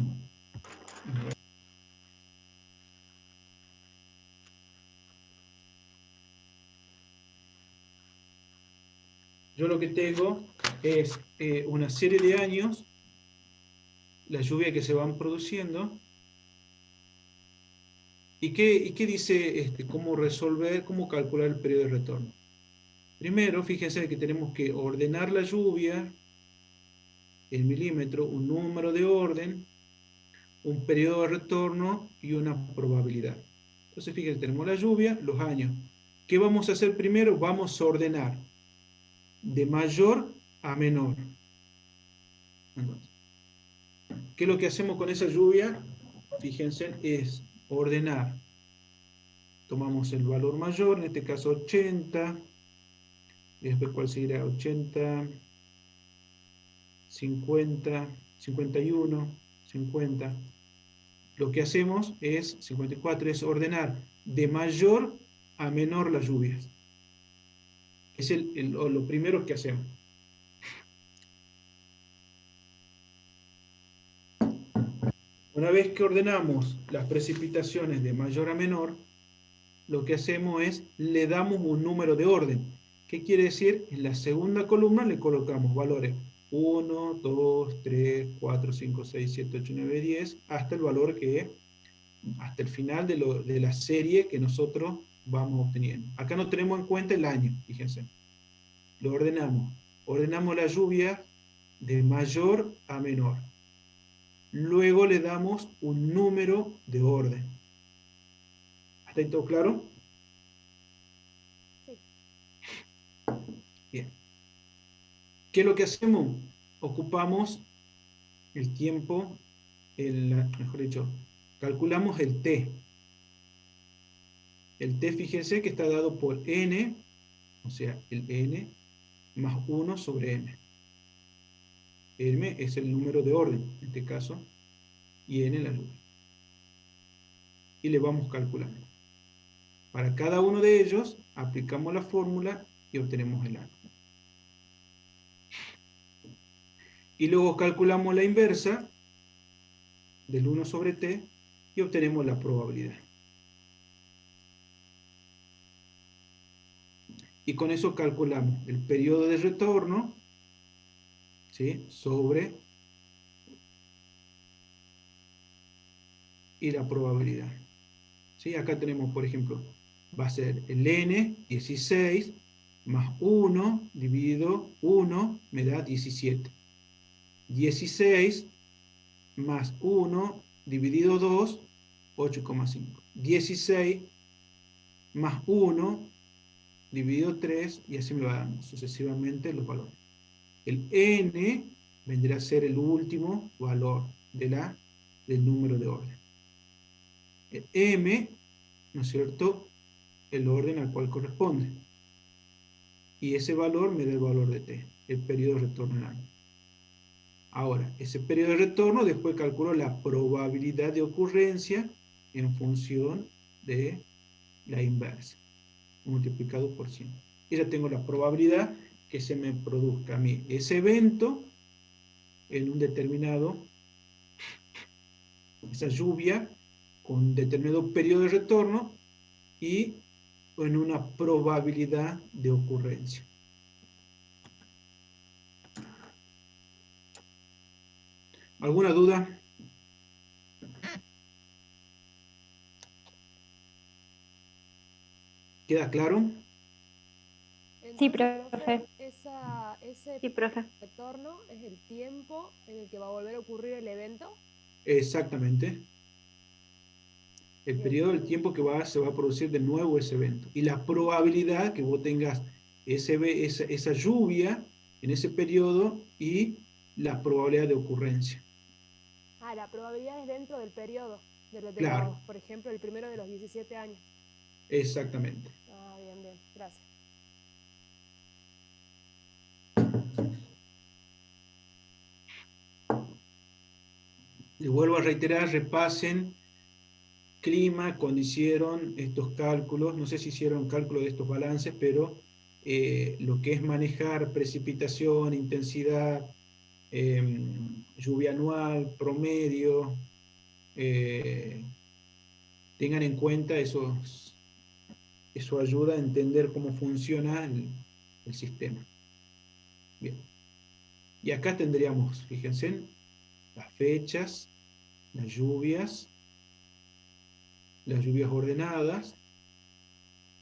yo lo que tengo es una serie de años, la lluvia que se van produciendo. ¿Y qué dice cómo resolver, cómo calcular el periodo de retorno? Primero, fíjense que tenemos que ordenar la lluvia en milímetros, un número de orden, un periodo de retorno y una probabilidad. Entonces, fíjense, tenemos la lluvia, los años. ¿Qué vamos a hacer primero? Vamos a ordenar de mayor a menor. Entonces, ¿qué es lo que hacemos con esa lluvia? Fíjense, es ordenar. Tomamos el valor mayor, en este caso 80, y después cuál seguirá, 80, 50, 51, 50. Lo que hacemos es, 54, es ordenar de mayor a menor las lluvias. Es lo primero que hacemos. Una vez que ordenamos las precipitaciones de mayor a menor, lo que hacemos es, le damos un número de orden. ¿Qué quiere decir? En la segunda columna le colocamos valores 1, 2, 3, 4, 5, 6, 7, 8, 9, 10, hasta el valor que, hasta el final de la serie que nosotros vamos obteniendo. Acá no tenemos en cuenta el año, fíjense. Lo ordenamos. Ordenamos la lluvia de mayor a menor. Luego le damos un número de orden. ¿Está ahí todo claro? Sí. Bien. ¿Qué es lo que hacemos? Ocupamos el tiempo, mejor dicho, calculamos el t. El t, fíjense que está dado por n, o sea, el n más 1 sobre m. M es el número de orden, en este caso, y n la lluvia. Y le vamos calculando. Para cada uno de ellos, aplicamos la fórmula y obtenemos el año. Y luego calculamos la inversa del 1 sobre t y obtenemos la probabilidad. Y con eso calculamos el periodo de retorno, ¿sí?, sobre y la probabilidad. ¿Sí? Acá tenemos, por ejemplo, va a ser el n, 16, más 1 dividido 1 me da 17. 16 más 1 dividido 2, 8,5. 16 más 1 dividido 3, y así me va dando sucesivamente los valores. El n vendrá a ser el último valor del número de orden. El m, ¿no es cierto?, el orden al cual corresponde. Y ese valor me da el valor de t, el periodo de retorno en año. Ahora, ese periodo de retorno, después calculo la probabilidad de ocurrencia en función de la inversa, multiplicado por 100. Y ya tengo la probabilidad que se me produzca a mí ese evento en un determinado, esa lluvia con un determinado periodo de retorno y en una probabilidad de ocurrencia. ¿Alguna duda? ¿Queda claro? Sí, Entonces, profe. ese Sí, profe. retorno es el tiempo en el que va a volver a ocurrir el evento. Exactamente. El Bien. periodo del tiempo que se va a producir de nuevo ese evento. Y la probabilidad que vos tengas esa lluvia en ese periodo y la probabilidad de ocurrencia. Ah, la probabilidad es dentro del periodo, Claro. por ejemplo, el primero de los 17 años. Exactamente. Ah, bien, bien, gracias. Les vuelvo a reiterar, repasen clima, cuando hicieron estos cálculos, no sé si hicieron cálculo de estos balances, pero lo que es manejar precipitación, intensidad, lluvia anual, promedio, tengan en cuenta eso ayuda a entender cómo funciona el sistema. Bien. Y acá tendríamos, fíjense, las fechas, las lluvias ordenadas,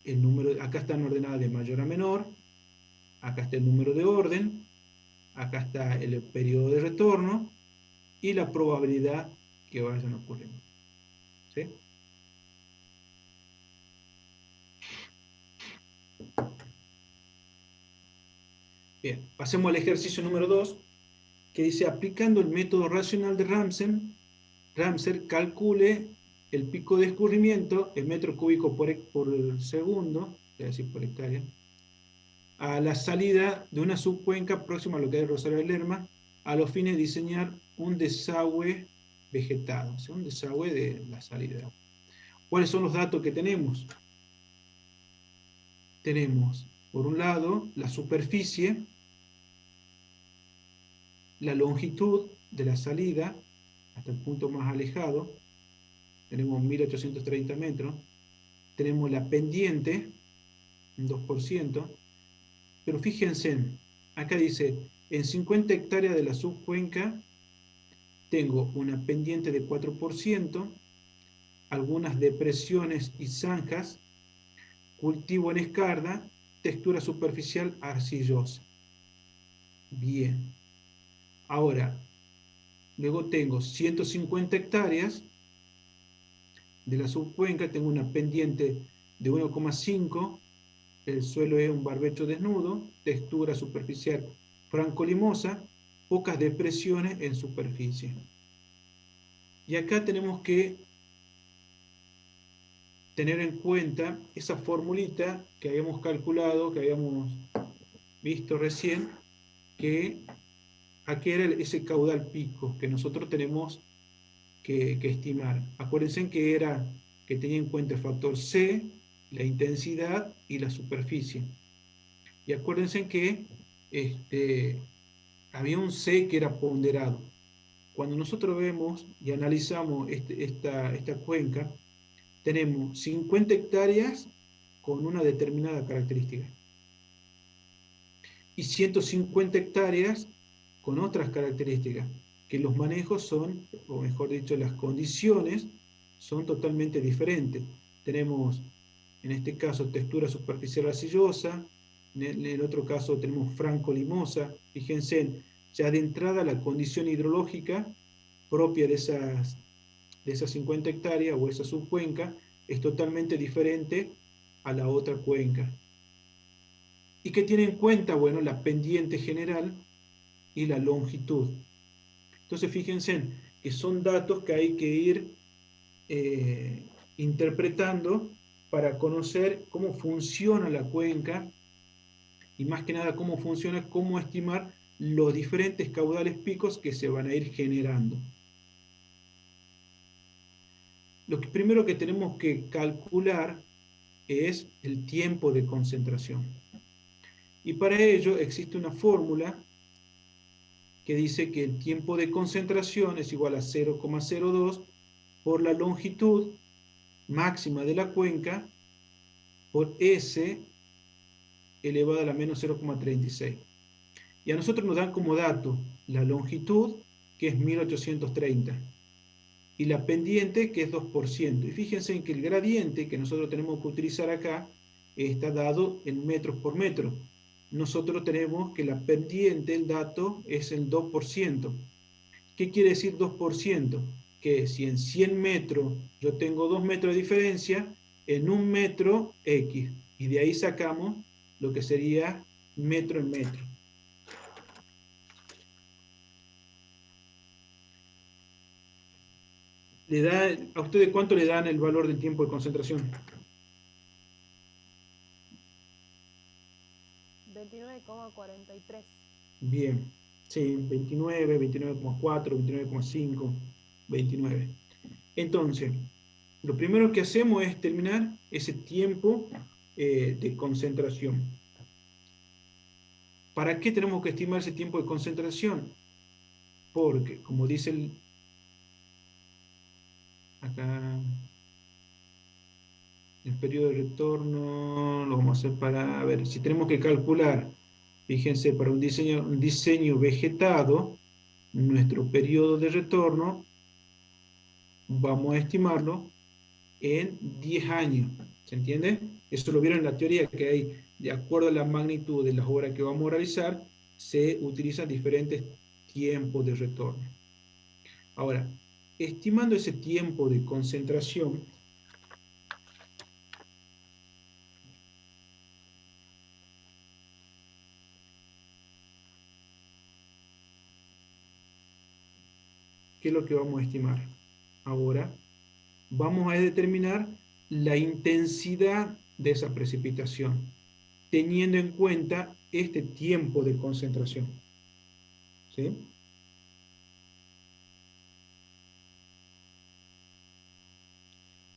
el número, acá están ordenadas de mayor a menor, acá está el número de orden, acá está el periodo de retorno y la probabilidad que vayan ocurriendo. ¿Sí? Bien, pasemos al ejercicio número 2, que dice, aplicando el método racional de Ramsar calcule el pico de escurrimiento en metro cúbico por segundo, es decir, por hectárea, a la salida de una subcuenca próxima a lo que es Rosario de Lerma, a los fines de diseñar un desagüe vegetado, o sea, un desagüe de la salida. ¿Cuáles son los datos que tenemos? Tenemos, por un lado, la superficie, la longitud de la salida, hasta el punto más alejado, tenemos 1830 metros, tenemos la pendiente, un 2%, pero fíjense, acá dice, en 50 hectáreas de la subcuenca, tengo una pendiente de 4%, algunas depresiones y zanjas, cultivo en escarda, textura superficial arcillosa. Bien. Ahora, luego tengo 150 hectáreas de la subcuenca, tengo una pendiente de 1,5, el suelo es un barbecho desnudo, textura superficial franco-limosa, pocas depresiones en superficie. Y acá tenemos que tener en cuenta esa formulita que habíamos calculado, que habíamos visto recién, que aquí era ese caudal pico que nosotros tenemos que estimar. Acuérdense que tenía en cuenta el factor C, la intensidad y la superficie. Y acuérdense que había un C que era ponderado. Cuando nosotros vemos y analizamos esta cuenca, tenemos 50 hectáreas con una determinada característica y 150 hectáreas con otras características, que los manejos son, o mejor dicho, las condiciones son totalmente diferentes. Tenemos, en este caso, textura superficial arcillosa, en el otro caso tenemos franco-limosa. Fíjense, ya de entrada la condición hidrológica propia de esas 50 hectáreas o esa subcuenca es totalmente diferente a la otra cuenca. ¿Y qué tiene en cuenta? Bueno, la pendiente general y la longitud. Entonces fíjense que son datos que hay que ir interpretando para conocer cómo funciona la cuenca y más que nada cómo funciona, cómo estimar los diferentes caudales picos que se van a ir generando. Lo primero que tenemos que calcular es el tiempo de concentración. Y para ello existe una fórmula que dice que el tiempo de concentración es igual a 0,02 por la longitud máxima de la cuenca por S elevado a la menos 0,36. Y a nosotros nos dan como dato la longitud, que es 1830, y la pendiente, que es 2%. Y fíjense en que el gradiente que nosotros tenemos que utilizar acá está dado en metros por metro. Nosotros tenemos que la pendiente, el dato, es el 2%. ¿Qué quiere decir 2%? Que si en 100 metros yo tengo 2 metros de diferencia, en 1 metro X. Y de ahí sacamos lo que sería metro en metro. ¿A ustedes cuánto le dan el valor del tiempo de concentración? 29,43. Bien, sí, 29, 29,4, 29,5, 29. Entonces, lo primero que hacemos es determinar ese tiempo de concentración. ¿Para qué tenemos que estimar ese tiempo de concentración? Porque, como dice acá, el periodo de retorno lo vamos a hacer para, a ver, si tenemos que calcular, fíjense, para un diseño vegetado, nuestro periodo de retorno, vamos a estimarlo en 10 años, ¿se entiende? Eso lo vieron en la teoría, que hay, de acuerdo a la magnitud de las obras que vamos a realizar, se utilizan diferentes tiempos de retorno. Ahora, estimando ese tiempo de concentración, ¿qué es lo que vamos a estimar? Ahora vamos a determinar la intensidad de esa precipitación, teniendo en cuenta este tiempo de concentración. ¿Sí?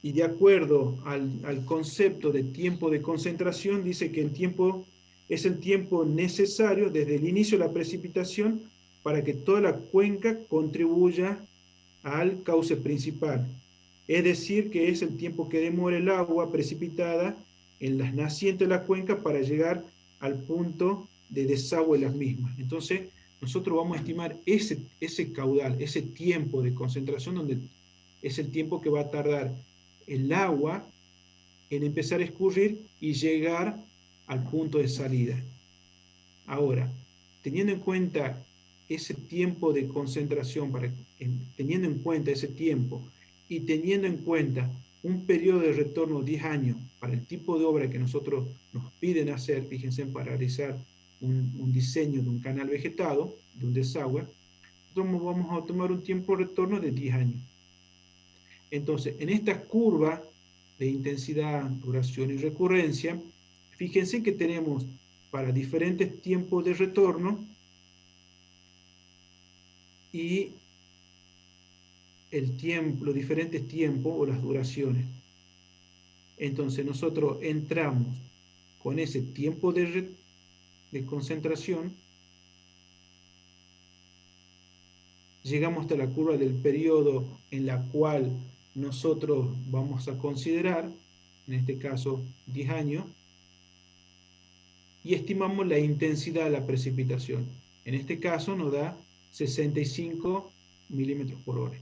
Y de acuerdo al concepto de tiempo de concentración, dice que el tiempo es el tiempo necesario desde el inicio de la precipitación para que toda la cuenca contribuya al cauce principal. Es decir, que es el tiempo que demora el agua precipitada en las nacientes de la cuenca para llegar al punto de desagüe de las mismas. Entonces, nosotros vamos a estimar ese caudal, ese tiempo de concentración, donde es el tiempo que va a tardar el agua en empezar a escurrir y llegar al punto de salida. Ahora, teniendo en cuenta ese tiempo de concentración, teniendo en cuenta ese tiempo y teniendo en cuenta un periodo de retorno de 10 años para el tipo de obra que nosotros nos piden hacer, fíjense, para realizar un diseño de un canal vegetado, de un desagüe, nosotros vamos a tomar un tiempo de retorno de 10 años. Entonces, en esta curva de intensidad, duración y recurrencia, fíjense que tenemos para diferentes tiempos de retorno y los diferentes tiempos o las duraciones. Entonces nosotros entramos con ese tiempo de concentración, llegamos hasta la curva del periodo en la cual nosotros vamos a considerar, en este caso 10 años, y estimamos la intensidad de la precipitación. En este caso nos da 65 milímetros por hora.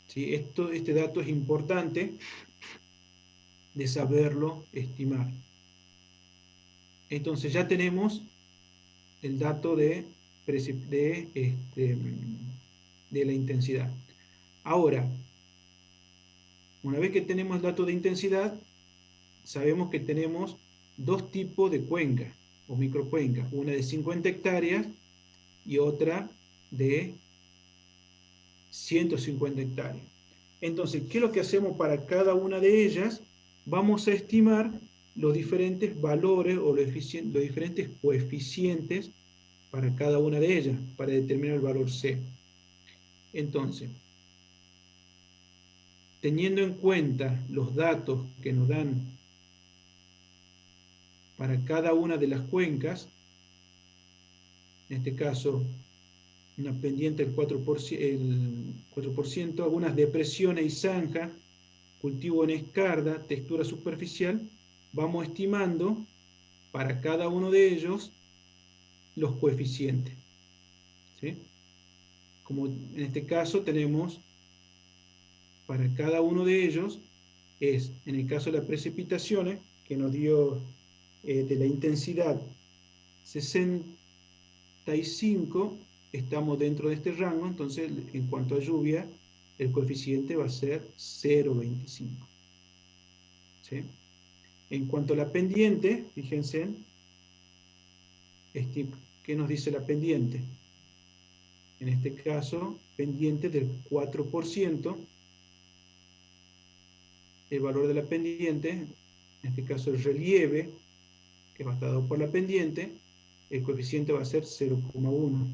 ¿Sí? Este dato es importante de saberlo estimar. Entonces ya tenemos el dato de la intensidad. Ahora, una vez que tenemos el dato de intensidad, sabemos que tenemos dos tipos de cuencas o microcuencas, una de 50 hectáreas y otra de 150 hectáreas. Entonces, ¿qué es lo que hacemos para cada una de ellas? Vamos a estimar los diferentes valores o los diferentes coeficientes para cada una de ellas, para determinar el valor C. Entonces, teniendo en cuenta los datos que nos dan para cada una de las cuencas, en este caso una pendiente del 4%, algunas depresiones y zanjas, cultivo en escarda, textura superficial, vamos estimando para cada uno de ellos los coeficientes. ¿Sí? Como en este caso tenemos para cada uno de ellos, en el caso de las precipitaciones, que nos dio de la intensidad 65, estamos dentro de este rango, entonces en cuanto a lluvia, el coeficiente va a ser 0,25. ¿Sí? En cuanto a la pendiente, fíjense, ¿qué nos dice la pendiente? En este caso, pendiente del 4%, el valor de la pendiente, en este caso el relieve, que va a estar dado por la pendiente, el coeficiente va a ser 0,1.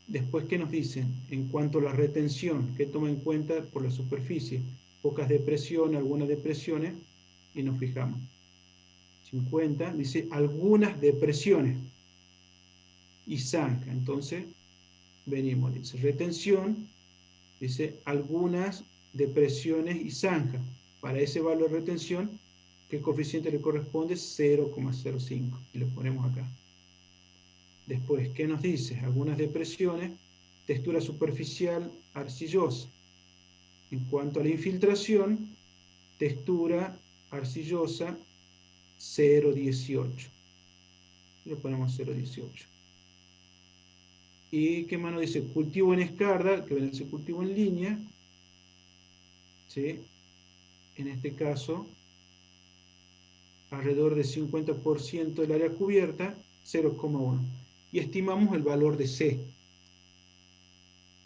Después, ¿qué nos dicen? En cuanto a la retención, ¿qué toma en cuenta por la superficie? Pocas depresiones, algunas depresiones, y nos fijamos. 50, dice algunas depresiones y zanja. Entonces, venimos, dice retención, dice algunas depresiones y zanja. Para ese valor de retención, ¿qué coeficiente le corresponde? 0,05. Y lo ponemos acá. Después, ¿qué nos dice? Algunas depresiones, textura superficial arcillosa. En cuanto a la infiltración, textura arcillosa 0,18. Le ponemos 0,18. ¿Y qué más nos dice? Cultivo en escarda, que viene a ser cultivo en línea. ¿Sí? En este caso, alrededor del 50% del área cubierta, 0,1. Y estimamos el valor de C.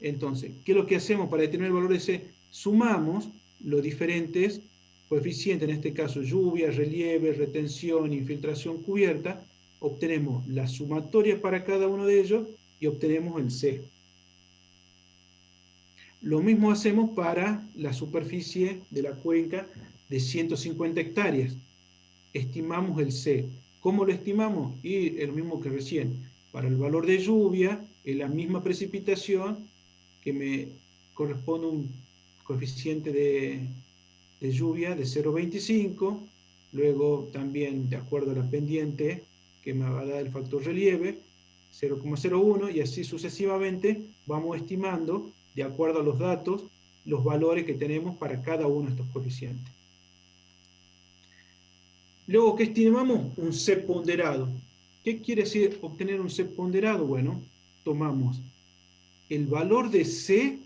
Entonces, ¿qué es lo que hacemos para determinar el valor de C? Sumamos los diferentes coeficientes, en este caso lluvia, relieve, retención, infiltración cubierta, obtenemos la sumatoria para cada uno de ellos y obtenemos el C. Lo mismo hacemos para la superficie de la cuenca de 150 hectáreas. Estimamos el C. ¿Cómo lo estimamos? Y el mismo que recién. Para el valor de lluvia, en la misma precipitación, que me corresponde un coeficiente de lluvia de 0,25, luego también de acuerdo a la pendiente que me va a dar el factor relieve, 0,01, y así sucesivamente vamos estimando, de acuerdo a los datos, los valores que tenemos para cada uno de estos coeficientes. Luego, ¿qué estimamos? Un C ponderado. ¿Qué quiere decir obtener un C ponderado? Bueno, tomamos el valor de C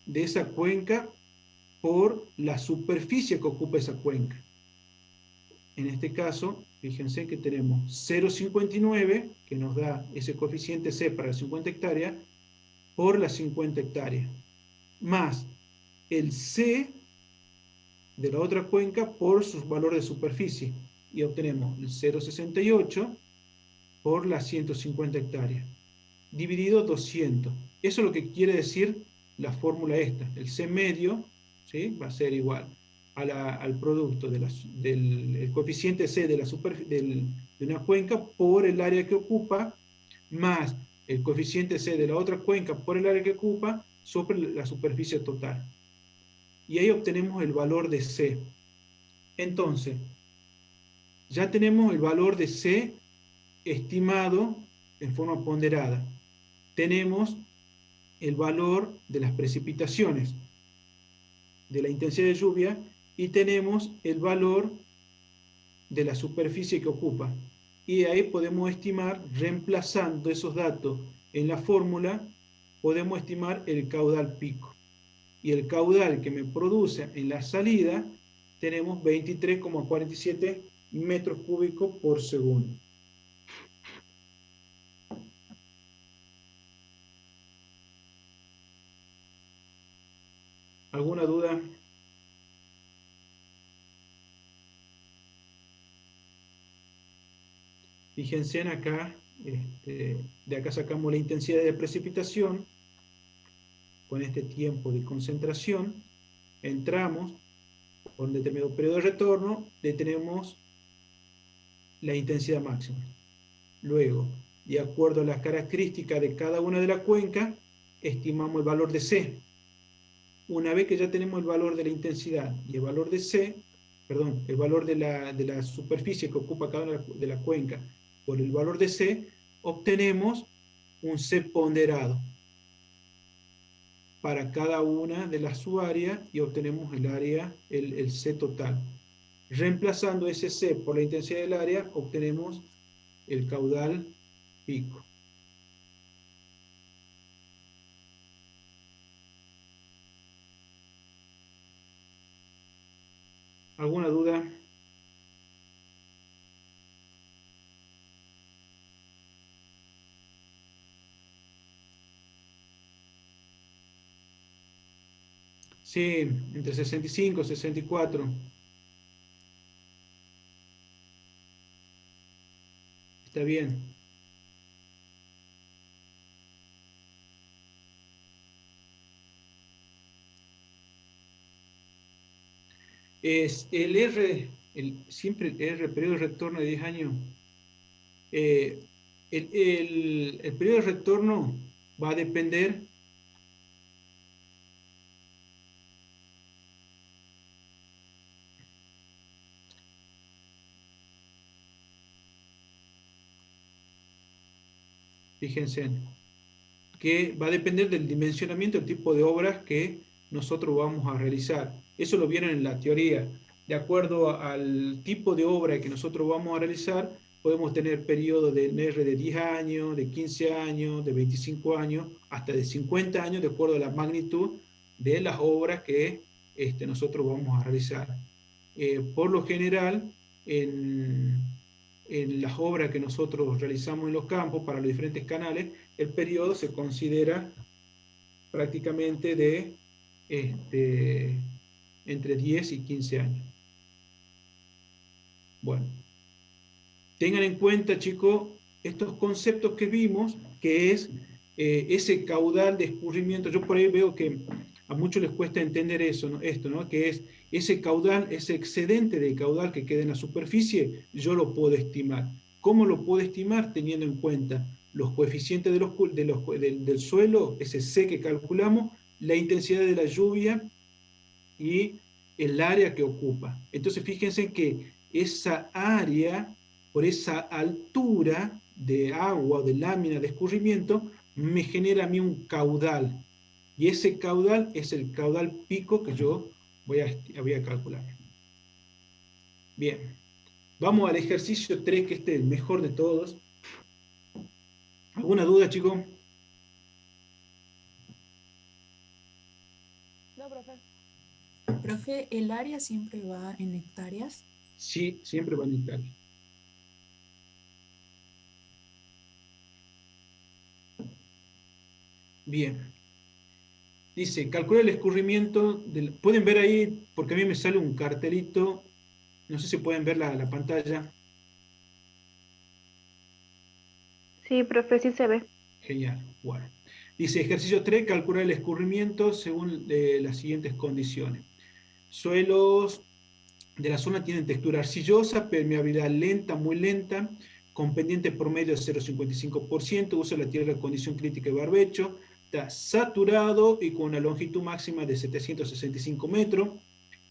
de esa cuenca por la superficie que ocupa esa cuenca. En este caso, fíjense que tenemos 0,59, que nos da ese coeficiente C para 50 hectáreas, por las 50 hectáreas, más el C de la otra cuenca por sus valores de superficie, y obtenemos el 0,68 por las 150 hectáreas, dividido 200. Eso es lo que quiere decir la fórmula esta. El C medio, ¿sí?, va a ser igual al producto del coeficiente C de una cuenca por el área que ocupa, más el coeficiente C de la otra cuenca por el área que ocupa sobre la superficie total. Y ahí obtenemos el valor de C. Entonces, ya tenemos el valor de C estimado en forma ponderada. Tenemos el valor de las precipitaciones, de la intensidad de lluvia, y tenemos el valor de la superficie que ocupa. Y ahí podemos estimar, reemplazando esos datos en la fórmula, podemos estimar el caudal pico. Y el caudal que me produce en la salida, tenemos 23,47 metros cúbicos por segundo. ¿Alguna duda? Fíjense en acá, de acá sacamos la intensidad de precipitación con este tiempo de concentración, entramos con determinado periodo de retorno, detenemos la intensidad máxima. Luego, de acuerdo a las características de cada una de las cuencas, estimamos el valor de C. Una vez que ya tenemos el valor de la intensidad y el valor de C, perdón, el valor de la superficie que ocupa cada una de las cuencas por el valor de C, obtenemos un C ponderado para cada una de las subáreas y obtenemos el área, el C total. Reemplazando ese C por la intensidad del área, obtenemos el caudal pico. ¿Alguna duda? Sí, entre 65 y 64. Está bien. Es el R, siempre el R, periodo de retorno de 10 años. El periodo de retorno va a depender fíjense, que va a depender del dimensionamiento, del tipo de obras que nosotros vamos a realizar. Eso lo vieron en la teoría. De acuerdo al tipo de obra que nosotros vamos a realizar, podemos tener periodos de NR de 10 años, de 15 años, de 25 años, hasta de 50 años, de acuerdo a la magnitud de las obras que nosotros vamos a realizar. Por lo general, en las obras que nosotros realizamos en los campos para los diferentes canales, el periodo se considera prácticamente de entre 10 y 15 años. Bueno, tengan en cuenta, chicos, estos conceptos que vimos, que es ese caudal de escurrimiento. Yo por ahí veo que a muchos les cuesta entender eso, ¿no? Esto, ¿no? Que es ese caudal, ese excedente de caudal que queda en la superficie, yo lo puedo estimar. ¿Cómo lo puedo estimar? Teniendo en cuenta los coeficientes del suelo, ese C que calculamos, la intensidad de la lluvia y el área que ocupa. Entonces fíjense que esa área, por esa altura de agua o de lámina de escurrimiento, me genera a mí un caudal. Y ese caudal es el caudal pico que yo voy a calcular. Bien, vamos al ejercicio 3, que este es el mejor de todos. ¿Alguna duda, chicos? No, profe. Profe, ¿el área siempre va en hectáreas? Sí, siempre va en hectáreas. Bien. Dice, calcula el escurrimiento del... Pueden ver ahí, porque a mí me sale un cartelito. No sé si pueden ver la pantalla. Sí, profe, sí se ve. Genial. Bueno. Dice, ejercicio 3, calcula el escurrimiento según las siguientes condiciones. Suelos de la zona tienen textura arcillosa, permeabilidad lenta, muy lenta, con pendiente promedio de 0,55%, uso de la tierra de condición crítica de barbecho, está saturado y con una longitud máxima de 765 metros,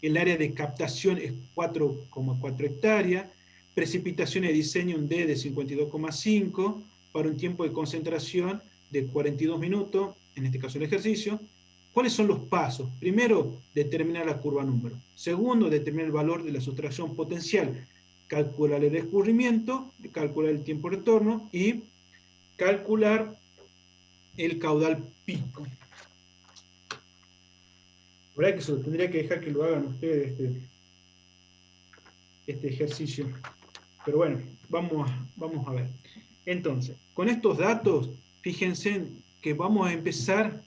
el área de captación es 4,4 hectáreas, precipitación de diseño un D de 52,5, para un tiempo de concentración de 42 minutos, en este caso el ejercicio. ¿Cuáles son los pasos? Primero, determinar la curva número. Segundo, determinar el valor de la sustracción potencial. Calcular el escurrimiento, calcular el tiempo de retorno y calcular el caudal pico. La verdad que se lo tendría que dejar que lo hagan ustedes este ejercicio. Pero bueno, vamos a ver. Entonces, con estos datos, fíjense que vamos a empezar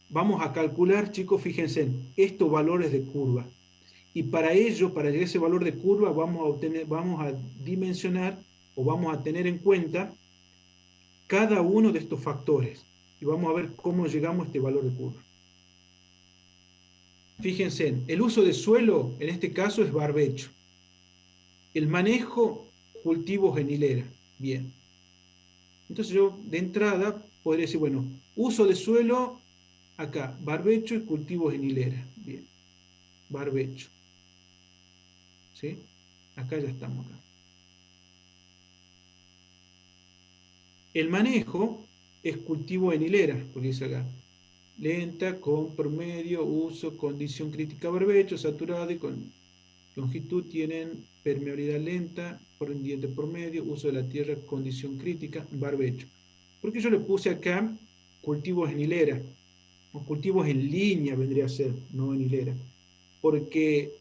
vamos a calcular, chicos, fíjense, estos valores de curva. Y para ello, para llegar a ese valor de curva, vamos a dimensionar o vamos a tener en cuenta cada uno de estos factores. Y vamos a ver cómo llegamos a este valor de curva. Fíjense, el uso de suelo, en este caso, es barbecho. El manejo, cultivos en hilera. Bien. Entonces yo, de entrada, podría decir, bueno, uso de suelo... Acá, barbecho y cultivos en hilera. Bien, barbecho. ¿Sí? Acá ya estamos. Acá. El manejo es cultivo en hilera, porque dice acá. Lenta, con promedio, uso, condición crítica barbecho, saturada y con longitud tienen permeabilidad lenta, pendiente promedio, uso de la tierra, condición crítica, barbecho. ¿Por qué yo le puse acá cultivos en hilera? Cultivos en línea vendría a ser, no en hilera, porque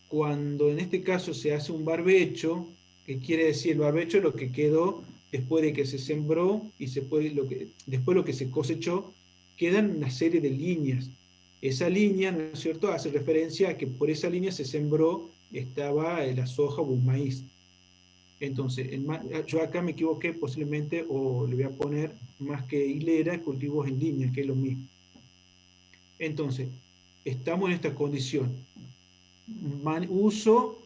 cuando en este caso se hace un barbecho, ¿qué quiere decir el barbecho? Lo que quedó después de que se sembró y después lo que se cosechó, quedan una serie de líneas. Esa línea, ¿no es cierto?, hace referencia a que por esa línea se sembró, estaba la soja o un maíz. Entonces, yo acá me equivoqué posiblemente, o le voy a poner más que hilera, cultivos en línea, que es lo mismo. Entonces, estamos en esta condición. Uso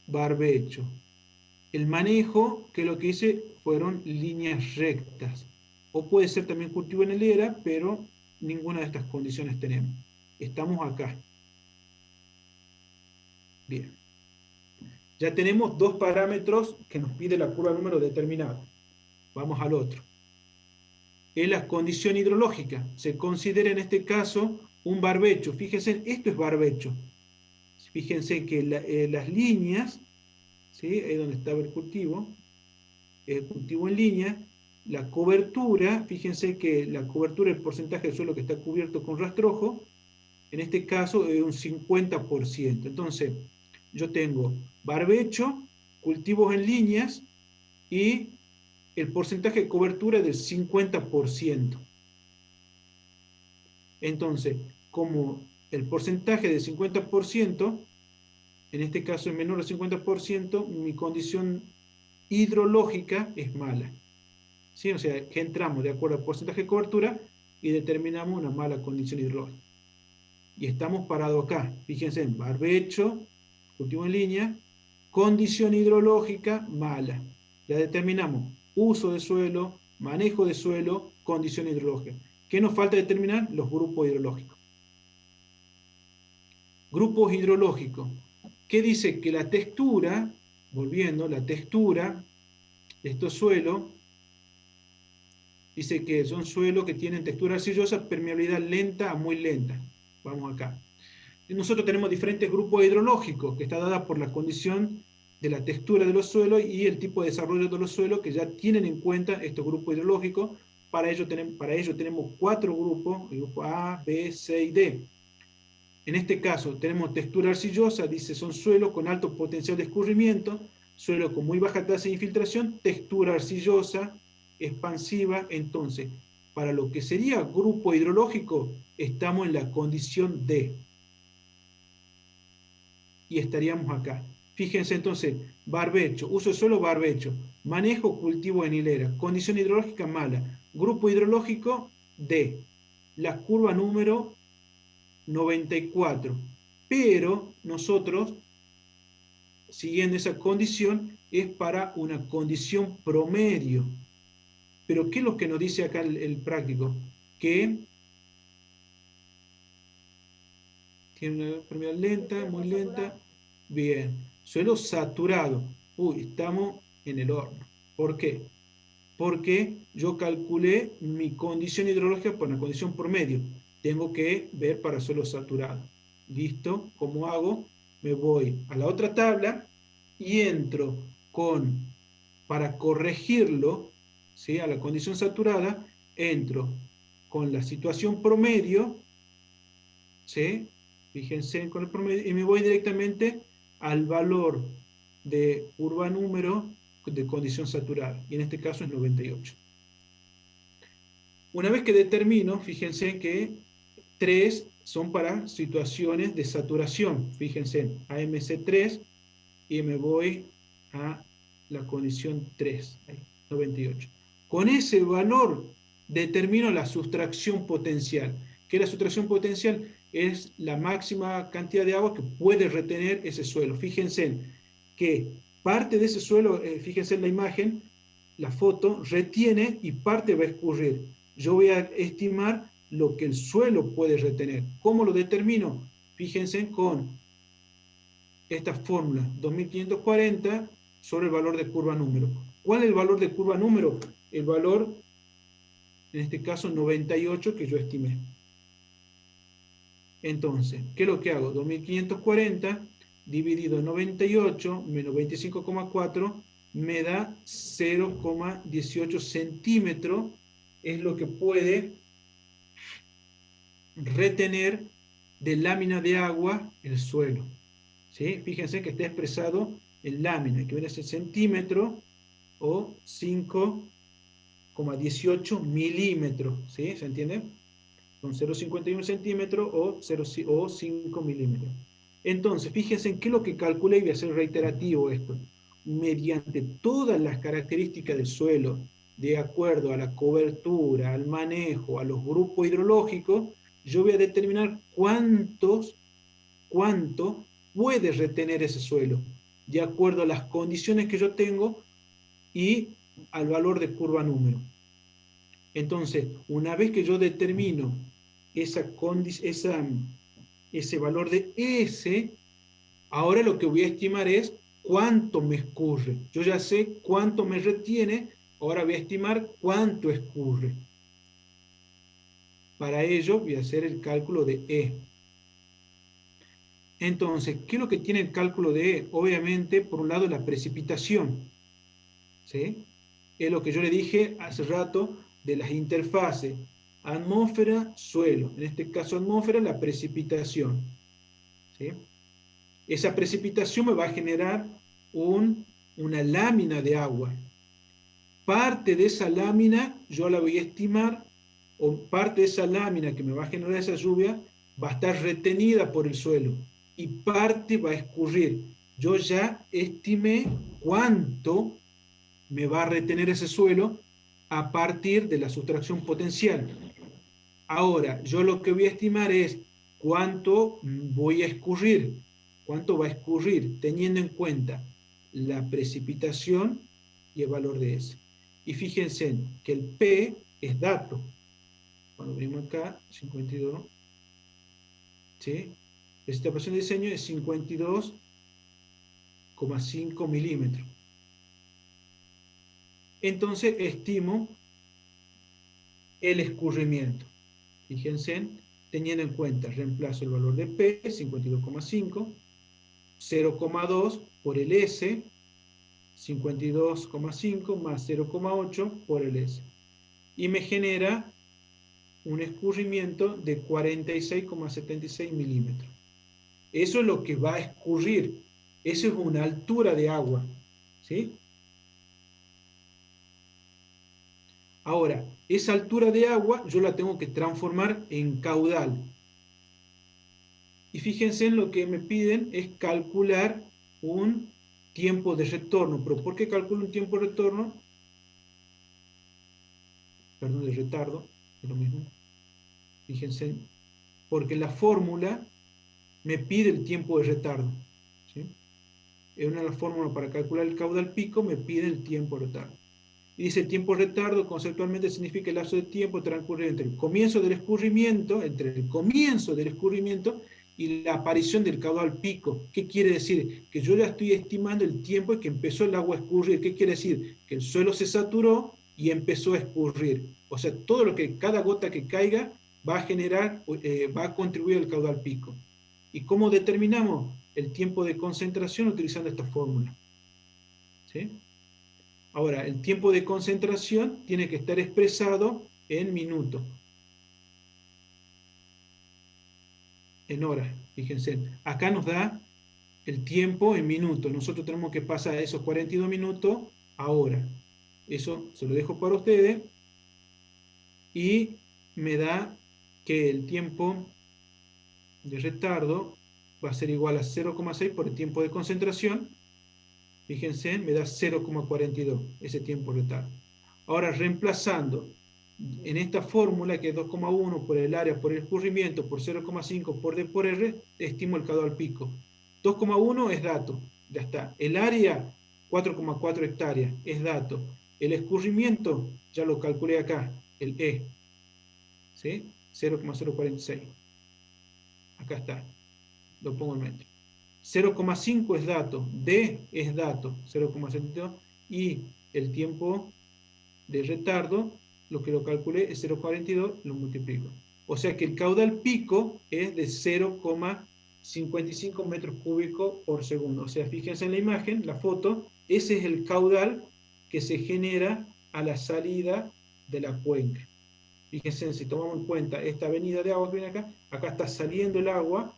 barbecho. El manejo, que lo que hice fueron líneas rectas. O puede ser también cultivo en hilera, pero ninguna de estas condiciones tenemos. Estamos acá. Bien. Ya tenemos dos parámetros que nos pide la curva número determinada. Vamos al otro. Es la condición hidrológica. Se considera en este caso un barbecho. Fíjense, esto es barbecho. Fíjense que las líneas, ¿sí?, ahí donde estaba el cultivo en línea, la cobertura, fíjense que la cobertura, el porcentaje del suelo que está cubierto con rastrojo, en este caso es un 50%. Entonces, yo tengo barbecho, cultivos en líneas y el porcentaje de cobertura del 50%. Entonces, como el porcentaje del 50%, en este caso es menor al 50%, mi condición hidrológica es mala. ¿Sí? O sea, que entramos de acuerdo al porcentaje de cobertura y determinamos una mala condición hidrológica. Y estamos parados acá. Fíjense en barbecho, cultivo en línea, condición hidrológica mala. Ya determinamos uso de suelo, manejo de suelo, condición hidrológica. ¿Qué nos falta determinar? Los grupos hidrológicos. Grupos hidrológicos. ¿Qué dice? Que la textura, volviendo, la textura de estos suelos, dice que son suelos que tienen textura arcillosa, permeabilidad lenta a muy lenta. Vamos acá. Nosotros tenemos diferentes grupos hidrológicos, que está dada por la condición de la textura de los suelos y el tipo de desarrollo de los suelos, que ya tienen en cuenta estos grupos hidrológicos. Para ello tenemos 4 grupos, el grupo A, B, C y D. En este caso tenemos textura arcillosa, dice son suelos con alto potencial de escurrimiento, suelo con muy baja tasa de infiltración, textura arcillosa, expansiva. Entonces, para lo que sería grupo hidrológico, estamos en la condición D. Y estaríamos acá. Fíjense entonces, barbecho, uso de suelo barbecho, manejo cultivo en hilera, condición hidrológica mala, grupo hidrológico D, la curva número 94. Pero nosotros, siguiendo esa condición, es para una condición promedio. Pero ¿qué es lo que nos dice acá el práctico? Que tiene una permeabilidad lenta, muy lenta. Bien. Suelo saturado. Uy, estamos en el horno. ¿Por qué? Porque yo calculé mi condición hidrológica por una condición promedio. Tengo que ver para suelo saturado. ¿Listo? ¿Cómo hago? Me voy a la otra tabla y entro para corregirlo, ¿sí? A la condición saturada, entro con la situación promedio, ¿sí? Fíjense con el promedio, y me voy directamente al valor de curva número de condición saturada, y en este caso es 98. Una vez que determino, fíjense que 3 son para situaciones de saturación, fíjense, AMC3, y me voy a la condición 3, ahí, 98. Con ese valor determino la sustracción potencial. ¿Qué es la sustracción potencial? Es la máxima cantidad de agua que puede retener ese suelo. Fíjense que parte de ese suelo, fíjense en la imagen, la foto, retiene y parte va a escurrir. Yo voy a estimar lo que el suelo puede retener. ¿Cómo lo determino? Fíjense con esta fórmula, 2540 sobre el valor de curva número. ¿Cuál es el valor de curva número? El valor, en este caso, 98 que yo estimé. Entonces, ¿qué es lo que hago? 2540 dividido en 98 menos 25,4 me da 0,18 centímetros. Es lo que puede retener de lámina de agua el suelo. ¿Sí? Fíjense que está expresado en lámina, que viene a ser centímetro o 5,18 milímetros. ¿Sí? ¿Se entiende? Son 0,51 centímetros o 5 milímetros. Entonces, fíjense en qué es lo que calculé, y voy a hacer reiterativo esto. Mediante todas las características del suelo, de acuerdo a la cobertura, al manejo, a los grupos hidrológicos, yo voy a determinar cuánto puede retener ese suelo, de acuerdo a las condiciones que yo tengo y al valor de curva número. Entonces, una vez que yo determino ese valor de S, ahora lo que voy a estimar es cuánto me escurre. Yo ya sé cuánto me retiene, ahora voy a estimar cuánto escurre. Para ello voy a hacer el cálculo de E. Entonces, ¿qué es lo que tiene el cálculo de E? Obviamente, por un lado, la precipitación. ¿Sí? Es lo que yo le dije hace rato de las interfaces atmósfera-suelo. En este caso, atmósfera, la precipitación. ¿Sí? Esa precipitación me va a generar una lámina de agua. Parte de esa lámina yo la voy a estimar, o parte de esa lámina que me va a generar esa lluvia va a estar retenida por el suelo y parte va a escurrir. Yo ya estimé cuánto me va a retener ese suelo a partir de la sustracción potencial. Ahora, yo lo que voy a estimar es cuánto voy a escurrir, cuánto va a escurrir, teniendo en cuenta la precipitación, y el valor de S. Y fíjense que el P es dato. Cuando venimos acá, 52, ¿sí? Esta separación de diseño es 52,5 milímetros. Entonces estimo el escurrimiento. Fíjense, teniendo en cuenta, reemplazo el valor de P, 52,5, 0,2 por el S, 52,5 más 0,8 por el S. Y me genera un escurrimiento de 46,76 milímetros. Eso es lo que va a escurrir. Eso es una altura de agua. ¿Sí? Ahora, esa altura de agua yo la tengo que transformar en caudal. Y fíjense en lo que me piden es calcular un tiempo de retorno. ¿Pero por qué calculo un tiempo de retorno? Perdón, de retardo, es lo mismo. Fíjense, porque la fórmula me pide el tiempo de retardo. ¿Sí? Es una de las fórmulas para calcular el caudal pico, me pide el tiempo de retardo. Y dice tiempo de retardo conceptualmente significa el lapso de tiempo transcurrido entre el comienzo del escurrimiento, y la aparición del caudal pico. ¿Qué quiere decir? Que yo ya estoy estimando el tiempo en que empezó el agua a escurrir. ¿Qué quiere decir? Que el suelo se saturó y empezó a escurrir. O sea, todo lo que, cada gota que caiga va a generar, va a contribuir al caudal pico. ¿Y cómo determinamos el tiempo de concentración utilizando esta fórmula? ¿Sí? Ahora, el tiempo de concentración tiene que estar expresado en minutos. En horas, fíjense. Acá nos da el tiempo en minutos. Nosotros tenemos que pasar esos 42 minutos a horas. Eso se lo dejo para ustedes. Y me da que el tiempo de retardo va a ser igual a 0,6 por el tiempo de concentración. Fíjense, me da 0,42 ese tiempo de retardo. Ahora, reemplazando en esta fórmula, que es 2,1 por el área por el escurrimiento, por 0,5 por D por R, estimo el caudal pico. 2,1 es dato, ya está. El área, 4,4 hectáreas, es dato. El escurrimiento, ya lo calculé acá, el E, ¿sí? 0,046. Acá está, lo pongo en mente. 0,5 es dato, D es dato, 0,72, y el tiempo de retardo, lo que lo calculé es 0,42, lo multiplico. O sea que el caudal pico es de 0,55 metros cúbicos por segundo. O sea, fíjense en la imagen, la foto, ese es el caudal que se genera a la salida de la cuenca. Fíjense, si tomamos en cuenta esta avenida de agua que viene acá, acá está saliendo el agua.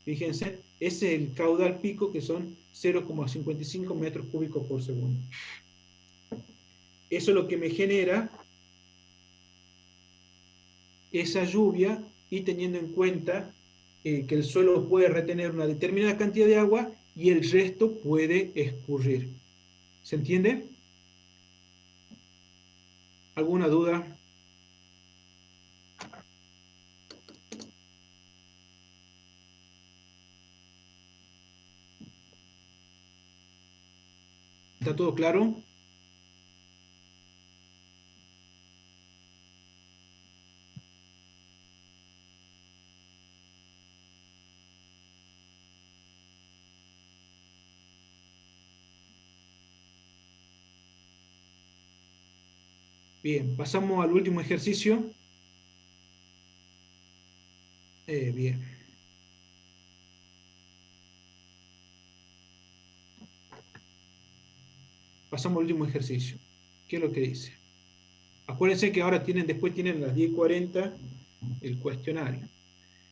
Fíjense, ese es el caudal pico, que son 0,55 metros cúbicos por segundo. Eso es lo que me genera esa lluvia, y teniendo en cuenta que el suelo puede retener una determinada cantidad de agua y el resto puede escurrir. ¿Se entiende? ¿Alguna duda? ¿Está todo claro? Bien, pasamos al último ejercicio. Bien. Pasamos al último ejercicio. ¿Qué es lo que dice? Acuérdense que ahora después tienen las 10:40 el cuestionario.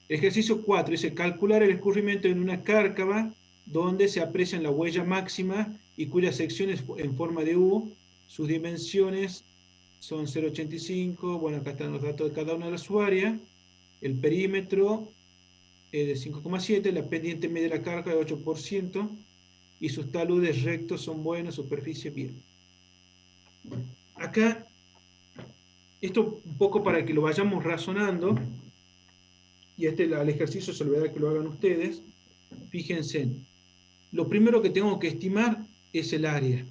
Ejercicio 4 dice calcular el escurrimiento en una cárcava donde se aprecian la huella máxima y cuyas secciones en forma de U, sus dimensiones son 0,85, bueno, acá están los datos de cada una de las áreas, el perímetro es de 5,7, la pendiente media de la cárcava de 8%, y sus taludes rectos son buenos, superficie bien. Acá, esto un poco para que lo vayamos razonando, y al ejercicio se lo voy a dar que lo hagan ustedes. Fíjense, lo primero que tengo que estimar es el área.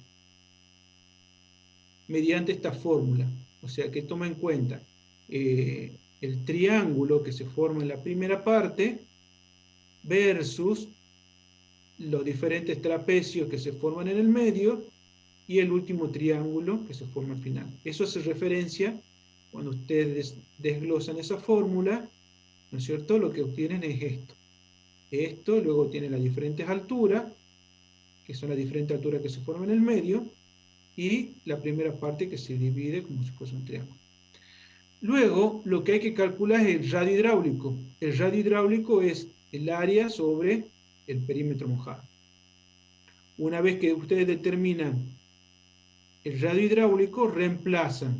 mediante esta fórmula. O sea que toma en cuenta el triángulo que se forma en la primera parte versus los diferentes trapecios que se forman en el medio y el último triángulo que se forma al final. Eso hace referencia, cuando ustedes desglosan esa fórmula, ¿no es cierto? Lo que obtienen es esto. Esto luego tiene las diferentes alturas, que son las diferentes alturas que se forman en el medio, y la primera parte que se divide como si fuese un triángulo. Luego, lo que hay que calcular es el radio hidráulico. El radio hidráulico es el área sobre el perímetro mojado. Una vez que ustedes determinan el radio hidráulico, reemplazan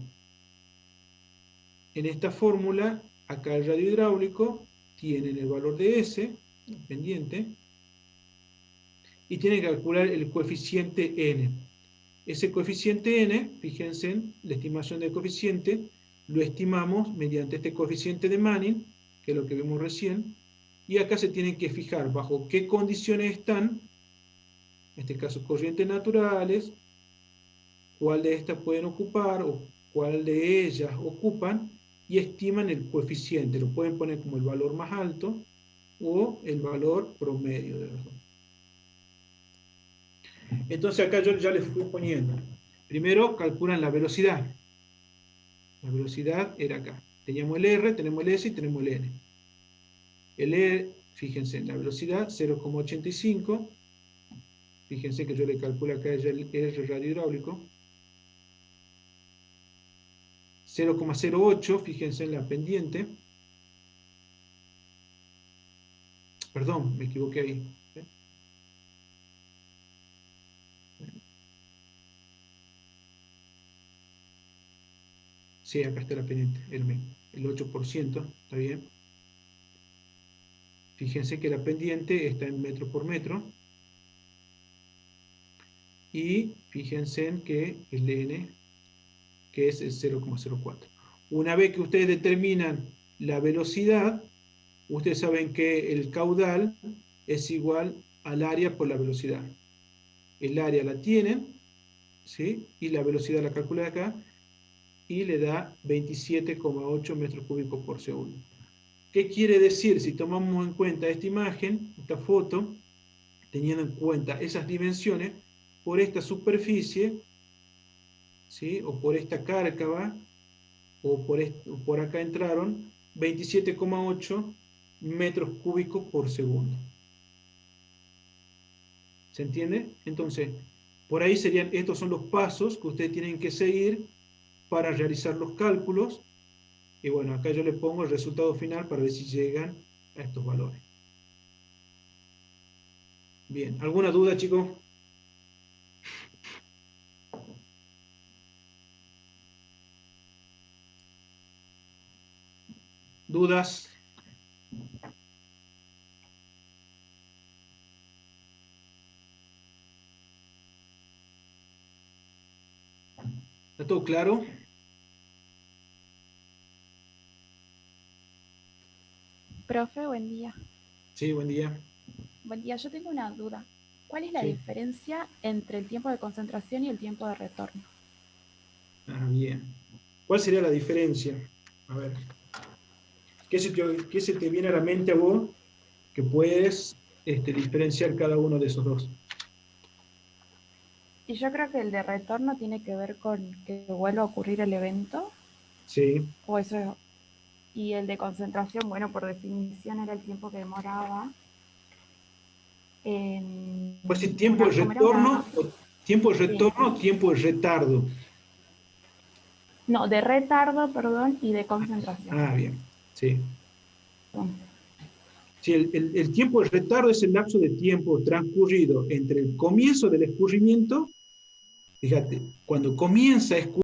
en esta fórmula, acá el radio hidráulico, tienen el valor de S, el pendiente, y tienen que calcular el coeficiente N. Ese coeficiente N, fíjense en la estimación del coeficiente, lo estimamos mediante este coeficiente de Manning, que es lo que vimos recién, y acá se tienen que fijar bajo qué condiciones están, en este caso corrientes naturales, cuál de estas pueden ocupar o cuál de ellas ocupan, y estiman el coeficiente. Lo pueden poner como el valor más alto o el valor promedio de los dos. Entonces acá yo ya les fui poniendo. Primero calculan la velocidad. La velocidad era acá. Teníamos el R, tenemos el S y tenemos el N. El R, fíjense en la velocidad, 0,85. Fíjense que yo le calculo acá ya el R radio hidráulico. 0,08, fíjense en la pendiente. Perdón, me equivoqué ahí. Sí, acá está la pendiente, el 8%, ¿está bien? Fíjense que la pendiente está en metro por metro. Y fíjense en que el N, que es el 0,04. Una vez que ustedes determinan la velocidad, ustedes saben que el caudal es igual al área por la velocidad. El área la tienen, ¿sí? Y la velocidad la calculan acá, y le da 27,8 metros cúbicos por segundo. ¿Qué quiere decir? Si tomamos en cuenta esta imagen, esta foto, teniendo en cuenta esas dimensiones, por esta superficie, ¿sí? O por esta cárcava, o por acá entraron 27,8 metros cúbicos por segundo. ¿Se entiende? Entonces, por ahí serían, estos son los pasos que ustedes tienen que seguir para realizar los cálculos. Y bueno, acá yo le pongo el resultado final para ver si llegan a estos valores. Bien, ¿alguna duda, chicos? ¿Dudas? ¿Está todo claro? Profe, buen día. Sí, buen día. Buen día, yo tengo una duda. ¿Cuál es la Sí. diferencia entre el tiempo de concentración y el tiempo de retorno? Ah, bien. ¿Cuál sería la diferencia? A ver. ¿Qué se te viene a la mente a vos que puedes diferenciar cada uno de esos dos? Y yo creo que el de retorno tiene que ver con que vuelva a ocurrir el evento. Sí. O eso. Y el de concentración, bueno, por definición era el tiempo que demoraba. Pues si tiempo de retorno, tiempo de retorno, tiempo de retardo. No, de retardo, perdón, y de concentración. Ah, bien. Sí. Sí, el tiempo de retardo es el lapso de tiempo transcurrido entre el comienzo del escurrimiento. Fíjate, cuando comienza a escurrir